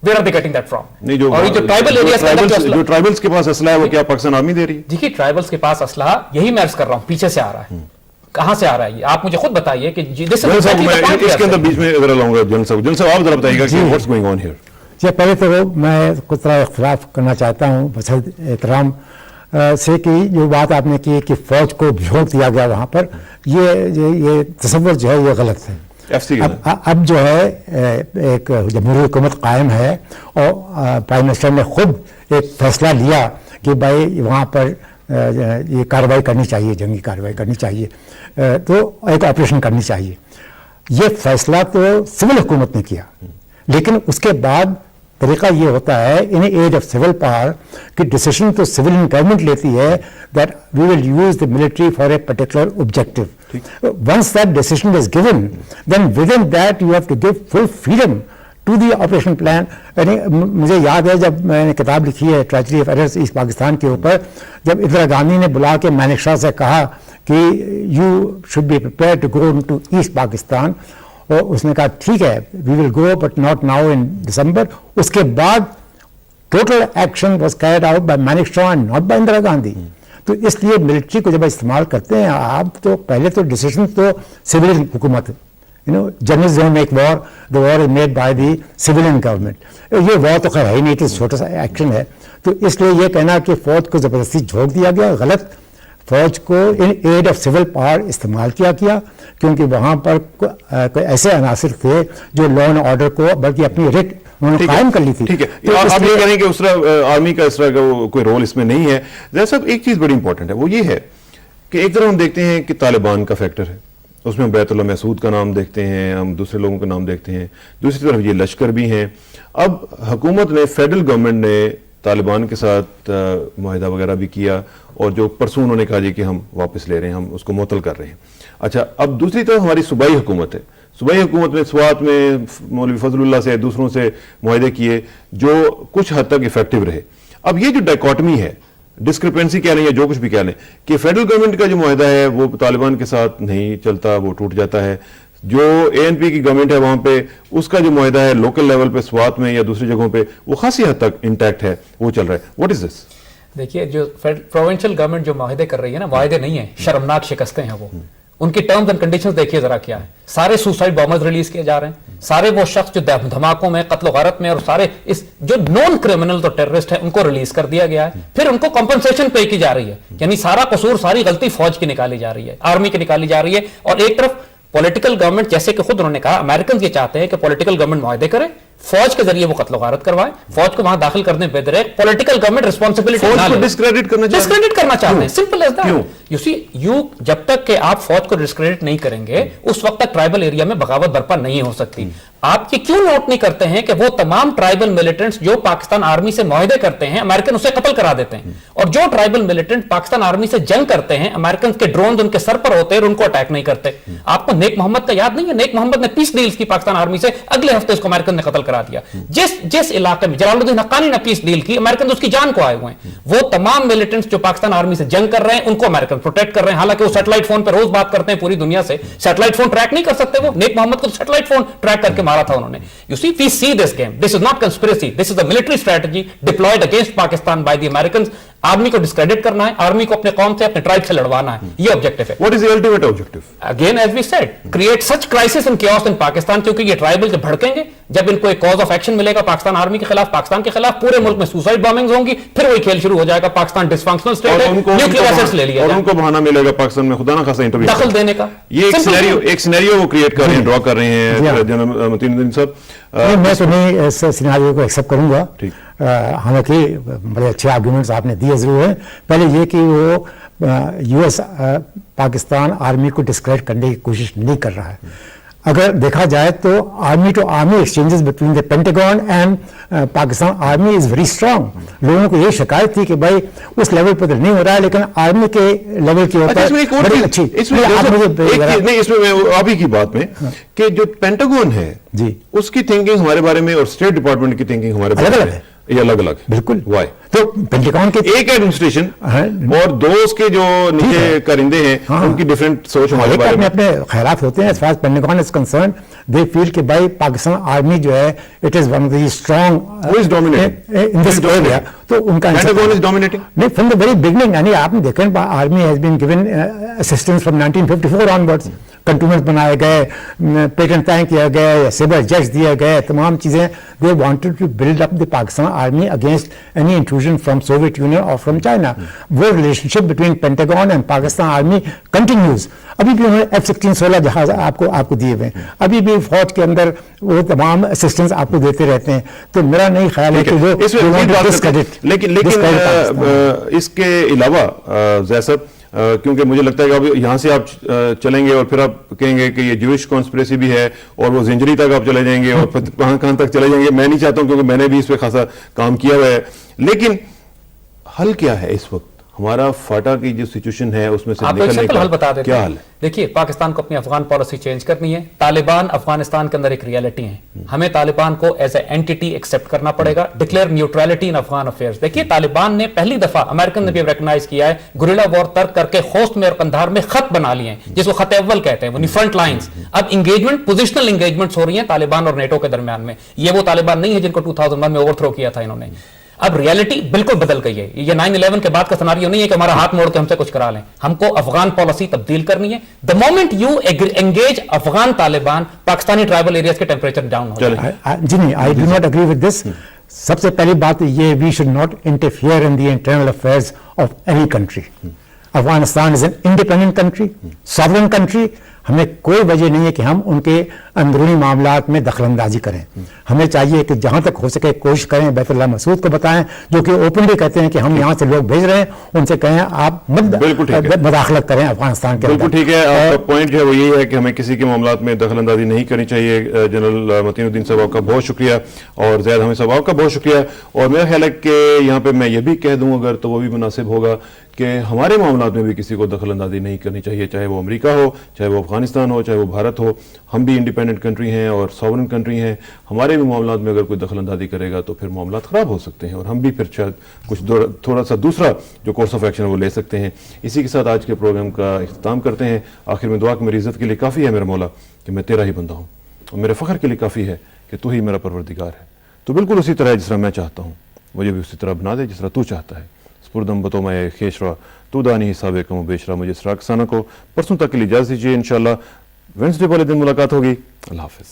Speaker 3: where are they getting that from?
Speaker 1: نہیں، جو
Speaker 3: اور یہ جو ٹرائبل ایریاز
Speaker 1: جو ٹرائبلز کے پاس اسلحہ ہے وہ کیا پاکستان آرمی دے رہی ہے؟
Speaker 3: دیکھیے ٹرائبلز کے پاس اسلحہ، یہی میں عرض کر رہا ہوں، پیچھے سے آ رہا ہے. کہاں سے آ رہا ہے یہ آپ مجھے خود بتائیے کہ
Speaker 1: اس کے اندر بیچ میں ذرا لاؤں گا. جنرل صاحب آپ ذرا بتائیے گا کہ واٹس گوئنگ آن ہیئر.
Speaker 2: جی، پہلے تو میں کچھ طرح اختلاف کرنا چاہتا ہوں بصد احترام سے کہ جو بات آپ نے کی کہ فوج کو جھونک دیا گیا وہاں پر، یہ تصور جو ہے یہ غلط ہے. اب جو ہے ایک جمہوری حکومت قائم ہے اور پرائم منسٹر نے خود ایک فیصلہ لیا کہ بھائی وہاں پر یہ کارروائی کرنی چاہیے، جنگی کارروائی کرنی چاہیے، تو ایک آپریشن کرنی چاہیے. یہ فیصلہ تو سول حکومت نے کیا، لیکن اس کے بعد طریقہ یہ ہوتا ہے in age of civil power کہ ڈیسیشن تو سویلین گورنمنٹ لیتی ہے that we will use the military for a particular objective. Once that decision is given then with in that you have to give full freedom to the operation plan. مجھے یاد ہے جب میں نے کتاب لکھی ہے tragedy of errors east Pakistan کے اوپر، جب اندرا گاندھی نے بلا کے مانیک شاہ سے کہا کہ you should be prepared to go to East Pakistan, اور اس نے کہا ٹھیک ہے we will go but not now in December. اس کے بعد total action was carried out by Manek Shah and not by Indira Gandhi. تو اس لیے ملٹری کو جب استعمال کرتے ہیں آپ تو پہلے تو ڈیسیشن تو سویلین حکومت Generals don't make war, the war is made by the civilian government. یہ war تو خیر ہے ہی نہیں, تو چھوٹا سا ایکشن ہے. تو اس لیے یہ کہنا کہ فوج کو زبردستی جھونک دیا گیا غلط. فوج کو ان ایڈ آف سول پاور استعمال کیا کیونکہ وہاں پر کوئی ایسے عناصر تھے جو لا اینڈ آرڈر کو بلکہ اپنی ریٹ انہوں نے قائم کر لی تھی.
Speaker 1: ٹھیک ہے, آپ یہ کہہ رہے ہیں کہ اس طرح آرمی کا اس طرح کا کوئی رول اس میں نہیں ہے. ذرا صاحب ایک چیز بڑی امپورٹنٹ ہے, وہ یہ ہے کہ ایک طرف ہم دیکھتے ہیں کہ طالبان کا فیکٹر ہے, اس میں بیت اللہ محسود کا نام دیکھتے ہیں, ہم دوسرے لوگوں کا نام دیکھتے ہیں, دوسری طرف یہ لشکر بھی ہیں. اب حکومت نے, فیڈرل گورنمنٹ نے طالبان کے ساتھ معاہدہ وغیرہ بھی کیا, اور جو پرسوں انہوں نے کہا جی کہ ہم واپس لے رہے ہیں, ہم اس کو معطل کر رہے ہیں. اچھا, اب دوسری طرف ہماری صوبائی حکومت ہے. صوبائی حکومت نے سوات میں مولوی فضل اللہ سے دوسروں سے معاہدے کیے جو کچھ حد تک افیکٹو رہے. اب یہ جو ڈائکاٹمی ہے, ڈسکرپنسی کہہ لیں یا جو کچھ بھی کہہ لیں, کہ فیڈرل گورنمنٹ کا جو معاہدہ ہے وہ طالبان کے ساتھ نہیں چلتا, وہ ٹوٹ جاتا ہے. جو اے این پی کی گورنمنٹ ہے وہاں پہ, اس کا جو معاہدہ ہے لوکل لیول پہ سوات میں یا دوسری جگہوں پہ وہ خاصی حد تک انٹیکٹ ہے, وہ چل رہا ہے. واٹ از دس؟
Speaker 3: دیکھیے, جو پروونشل گورنمنٹ جو معاہدے کر رہی ہے نا, معاہدے نہیں ہیں, شرمناک شکستیں ہیں وہ. ان کی ٹرمز اینڈ کنڈیشنز دیکھیے ذرا کیا ہے. سارے سوسائڈ بامرز ریلیز کیے جا رہے ہیں, سارے وہ شخص جو دھماکوں میں, قتل و غارت میں, اور سارے اس جو نون کرمنل اور ٹیررسٹ ہیں ان کو ریلیز کر دیا گیا ہے. پھر ان کو کمپنسیشن پے کی جا رہی ہے, یعنی سارا قصور, ساری غلطی فوج کی نکالی جا رہی ہے, آرمی کی نکالی جا رہی ہے. اور ایک طرف پولیٹیکل گورنمنٹ, جیسے کہ خود انہوں نے کہا, امریکنز یہ چاہتے ہیں کہ پولیٹیکل گورنمنٹ معاہدے کرے, فوج کے ذریعے وہ قتل و غارت کروائے, فوج کو وہاں داخل کرنے بہتر ہے. پولیٹیکل گورنمنٹ ریسپانسبلٹی
Speaker 1: ڈسکریڈٹ کرنا
Speaker 3: چاہتے ہیں. Simple as that. یو سی, جب تک کہ آپ فوج کو ڈسکریڈٹ نہیں کریں گے اس وقت تک ٹرائبل ایریا میں بغاوت برپا نہیں ہو سکتی. آپ یہ کیوں نوٹ نہیں کرتے ہیں کہ وہ تمام ٹرائبل ملیٹنٹس جو پاکستان آرمی سے معاہدے کرتے ہیں, امریکن اسے قتل کرا دیتے ہیں, اور جو ٹرائبل ملیٹنٹ پاکستان آرمی سے جنگ کرتے ہیں, امریکن کے ڈرونز ان کے سر پر ہوتے ہیں اور ان کو اٹیک نہیں کرتے. آپ کو نیک محمد کا یاد نہیں ہے؟ نیک محمد نے پیس ڈیلز کی پاکستان آرمی سے, اگلے ہفتے اس کو امریکن نے قتل کرا دیا. جس علاقے میں جلال الدین حقانی نے پیس ڈیل کی, امریکن اس کی جان کو آئے ہوئے ہیں. وہ تمام ملیٹنٹس جو پاکستان آرمی سے جنگ کر رہے ہیں ان کو امریکن پروٹیکٹ کر رہے ہیں. حالانکہ وہ سیٹلائٹ فون پہ روز بات کرتے ہیں پوری دنیا سے, سیٹلائٹ فون ٹریک نہیں کر سکتے. وہ نیک محمد کو سیٹلائٹ فون ٹریک کر کے مارا تھا انہوں نے. You see, we see this game. This is not conspiracy. This is a military strategy deployed against Pakistan by the Americans. Army کو ڈسکریڈٹ کرنا ہے, آرمی کو اپنے قوم سے, اپنے ٹرائب سے لڑوانا ہے, یہ آبجیکٹو ہے.
Speaker 1: What is the ultimate objective?
Speaker 3: Again, as we said, create such crisis and chaos in Pakistan, کیونکہ یہ ٹرائبل جب بھڑکیں گے, جب ان کو ایک کاز آف ایکشن ملے گا پاکستان آرمی کے خلاف, پاکستان کے خلاف, پورے ملک میں سوسائڈ بامنگز ہوں گی, پھر وہی کھیل شروع ہو جائے گا. پاکستان ڈسفنکشنل اسٹیٹ ہے, نیوکلیئر ایسٹس لے لیا
Speaker 1: اور ان کو بہانہ ملے گا پاکستان میں خدا نہ خاصا انٹرویو
Speaker 3: دخل دینے کا.
Speaker 1: یہ ایک سینیریو وہ کریٹ کر رہے ہیں, ڈرا کر رہے ہیں جناب متین الدین صاحب.
Speaker 2: میں تو نہیں اس سیناریو کو ایکسیپٹ کروں گا. حالانکہ بڑے اچھے آرگومنٹس آپ نے دیے ضرور ہیں. پہلے یہ کہ وہ یو ایس پاکستان آرمی کو ڈسکریڈٹ کرنے کی کوشش نہیں کر رہا ہے. اگر دیکھا جائے تو army to army exchanges between the Pentagon and Pakistan army is very strong. لوگوں کو یہ شکایت تھی کہ بھائی اس لیول پر نہیں ہو رہا ہے, لیکن آرمی کے لیول کی ہوتا ہے بڑی اچھی.
Speaker 1: اس میں آپ ہی کی بات میں کہ جو پینٹاگون ہے
Speaker 2: جی,
Speaker 1: اس کی تھنکنگ ہمارے بارے میں اور اسٹیٹ ڈپارٹمنٹ کی تھنکنگ ہمارے بارے میں یہ الگ الگ ہے.
Speaker 2: بالکل.
Speaker 1: وائی؟
Speaker 2: تو پینٹاگون کے
Speaker 1: ایک ایڈمنسٹریشن اور دو اس کے جو نیچے کرندے ہیں ان کی ڈفرینٹ سوچ ہمارے بارے میں,
Speaker 2: اپنے خیالات ہوتے ہیں. as far as Pentagon is concerned, they feel کہ بھائی پاکستان آرمی جو ہے it is one of the strong
Speaker 1: who is dominating
Speaker 2: in this area. تو ان کا
Speaker 1: Pentagon is dominating.
Speaker 2: نہیں, from the very beginning. یعنی آپ نے دیکھیں army has been given assistance from 1954 onwards. Cantonment بنائے گئے, پیٹنٹ طے کیا گیا, سیبر جج دیا گئے, تمام چیزیں. they wanted to build up the Pakistan army against any intrusion from Soviet Union or from China. وہ relationship between Pentagon and Pakistan army continues. ابھی بھی انہوں نے F-16 جہاز آپ کو دیے ہوئے ہیں, ابھی بھی فوج کے اندر وہ تمام اسسٹنس آپ کو دیتے رہتے ہیں. تو میرا نہیں خیال ہے کہ وہ
Speaker 1: لیکن اس کے علاوہ صاحب, کیونکہ مجھے لگتا ہے کہ اب یہاں سے آپ چلیں گے اور پھر آپ کہیں گے کہ یہ جوش کانسپریسی بھی ہے, اور وہ زنجری تک آپ چلے جائیں گے اور پھر کہاں تک چلے جائیں گے. میں نہیں چاہتا ہوں, کیونکہ میں نے بھی اس پہ خاصا کام کیا ہوا ہے. لیکن حل کیا ہے اس وقت؟ ہمارا فاٹا کی جو سچویشن ہے اس میں سے نکلنے کا کیا حل ہے؟
Speaker 3: دیکھیے, پاکستان کو اپنی افغان پالیسی چینج کرنی ہے. طالبان افغانستان کے اندر ایک ریالٹی ہیں, ہمیں طالبان کو ایز اے اینٹی ایکسپٹ کرنا پڑے گا. ڈکلیئر نیوٹرلٹی ان افغان افیئرز. دیکھیے, طالبان نے پہلی دفعہ, امریکن نے بھی ریکگنائز کیا ہے, گوریلا وار ترک کر کے خوست میں اور قندھار میں خط بنا لیے ہیں, جس کو خط اول کہتے ہیں, وہ فرنٹ لائنز. اب انگیجمنٹ, پوزیشنل انگیجمنٹس ہو رہی ہیں طالبان اور نیٹو کے درمیان میں. یہ وہ طالبان نہیں ہے جن کو 2001 میں اوور تھرو کیا تھا انہوں نے. اب ریالٹی بالکل بدل گئی ہے. یہ 9/11 کے بعد کا سناریو نہیں ہے کہ ہمارا ہاتھ موڑ کے ہم سے کچھ کرا لیں. ہم کو افغان پالیسی تبدیل کرنی ہے. The moment you engage Afghan Taliban, Pakistani tribal areas کے ٹیمپریچر ڈاؤن ہو جائے.
Speaker 2: جی نہیں, I do not agree with this. سب سے پہلی بات یہ, we should not interfere in the internal affairs of any country. Afghanistan is an independent country, sovereign country. ہمیں کوئی وجہ نہیں ہے کہ ہم ان کے اندرونی معاملات میں دخل اندازی کریں. ہمیں چاہیے کہ جہاں تک ہو سکے کوشش کریں, بیت اللہ مسعود کو بتائیں جو کہ اوپنلی کہتے ہیں کہ ہم یہاں سے لوگ بھیج رہے ہیں, ان سے کہیں آپ مداخلت کریں افغانستان کے.
Speaker 1: بالکل ٹھیک ہے, آپ کا پوائنٹ جو ہے وہ یہی ہے کہ ہمیں کسی کے معاملات میں دخل اندازی نہیں کرنی چاہیے. جنرل متین الدین صاحب آپ کا بہت شکریہ, اور زید حمید صاحب آپ کا بہت شکریہ. اور میرا خیال ہے کہ یہاں پہ میں یہ بھی کہہ دوں اگر تو وہ بھی مناسب ہوگا کہ ہمارے معاملات میں بھی کسی کو دخل اندازی نہیں کرنی چاہیے, چاہے وہ امریکہ ہو, چاہے وہ افغانستان ہو, چاہے وہ بھارت ہو. ہم بھی انڈیپینڈنٹ کنٹری ہیں اور ساورن کنٹری ہیں. ہمارے بھی معاملات میں اگر کوئی دخل اندازی کرے گا تو پھر معاملات خراب ہو سکتے ہیں, اور ہم بھی پھر شاید کچھ تھوڑا سا دوسرا جو کورس آف ایکشن وہ لے سکتے ہیں. اسی کے ساتھ آج کے پروگرام کا اختتام کرتے ہیں. آخر میں دعا کہ میری عزت کے لیے کافی ہے میرا مولا کہ میں تیرا ہی بندہ ہوں, اور میرے فخر کے لیے کافی ہے کہ تو ہی میرا پروردگار ہے. تو بالکل اسی طرح جس طرح میں چاہتا ہوں مجھے بھی اسی طرح بنا دے جس طرح تو چاہتا ہے. سپردم بتو میں خیشرا تو دانی حساب کم و بیشرا. مجھے اسراء کسانہ کو پرسوں تک کے لیے اجازت دیجیے. انشاءاللہ وینسڈے والے دن ملاقات ہوگی. اللہ حافظ.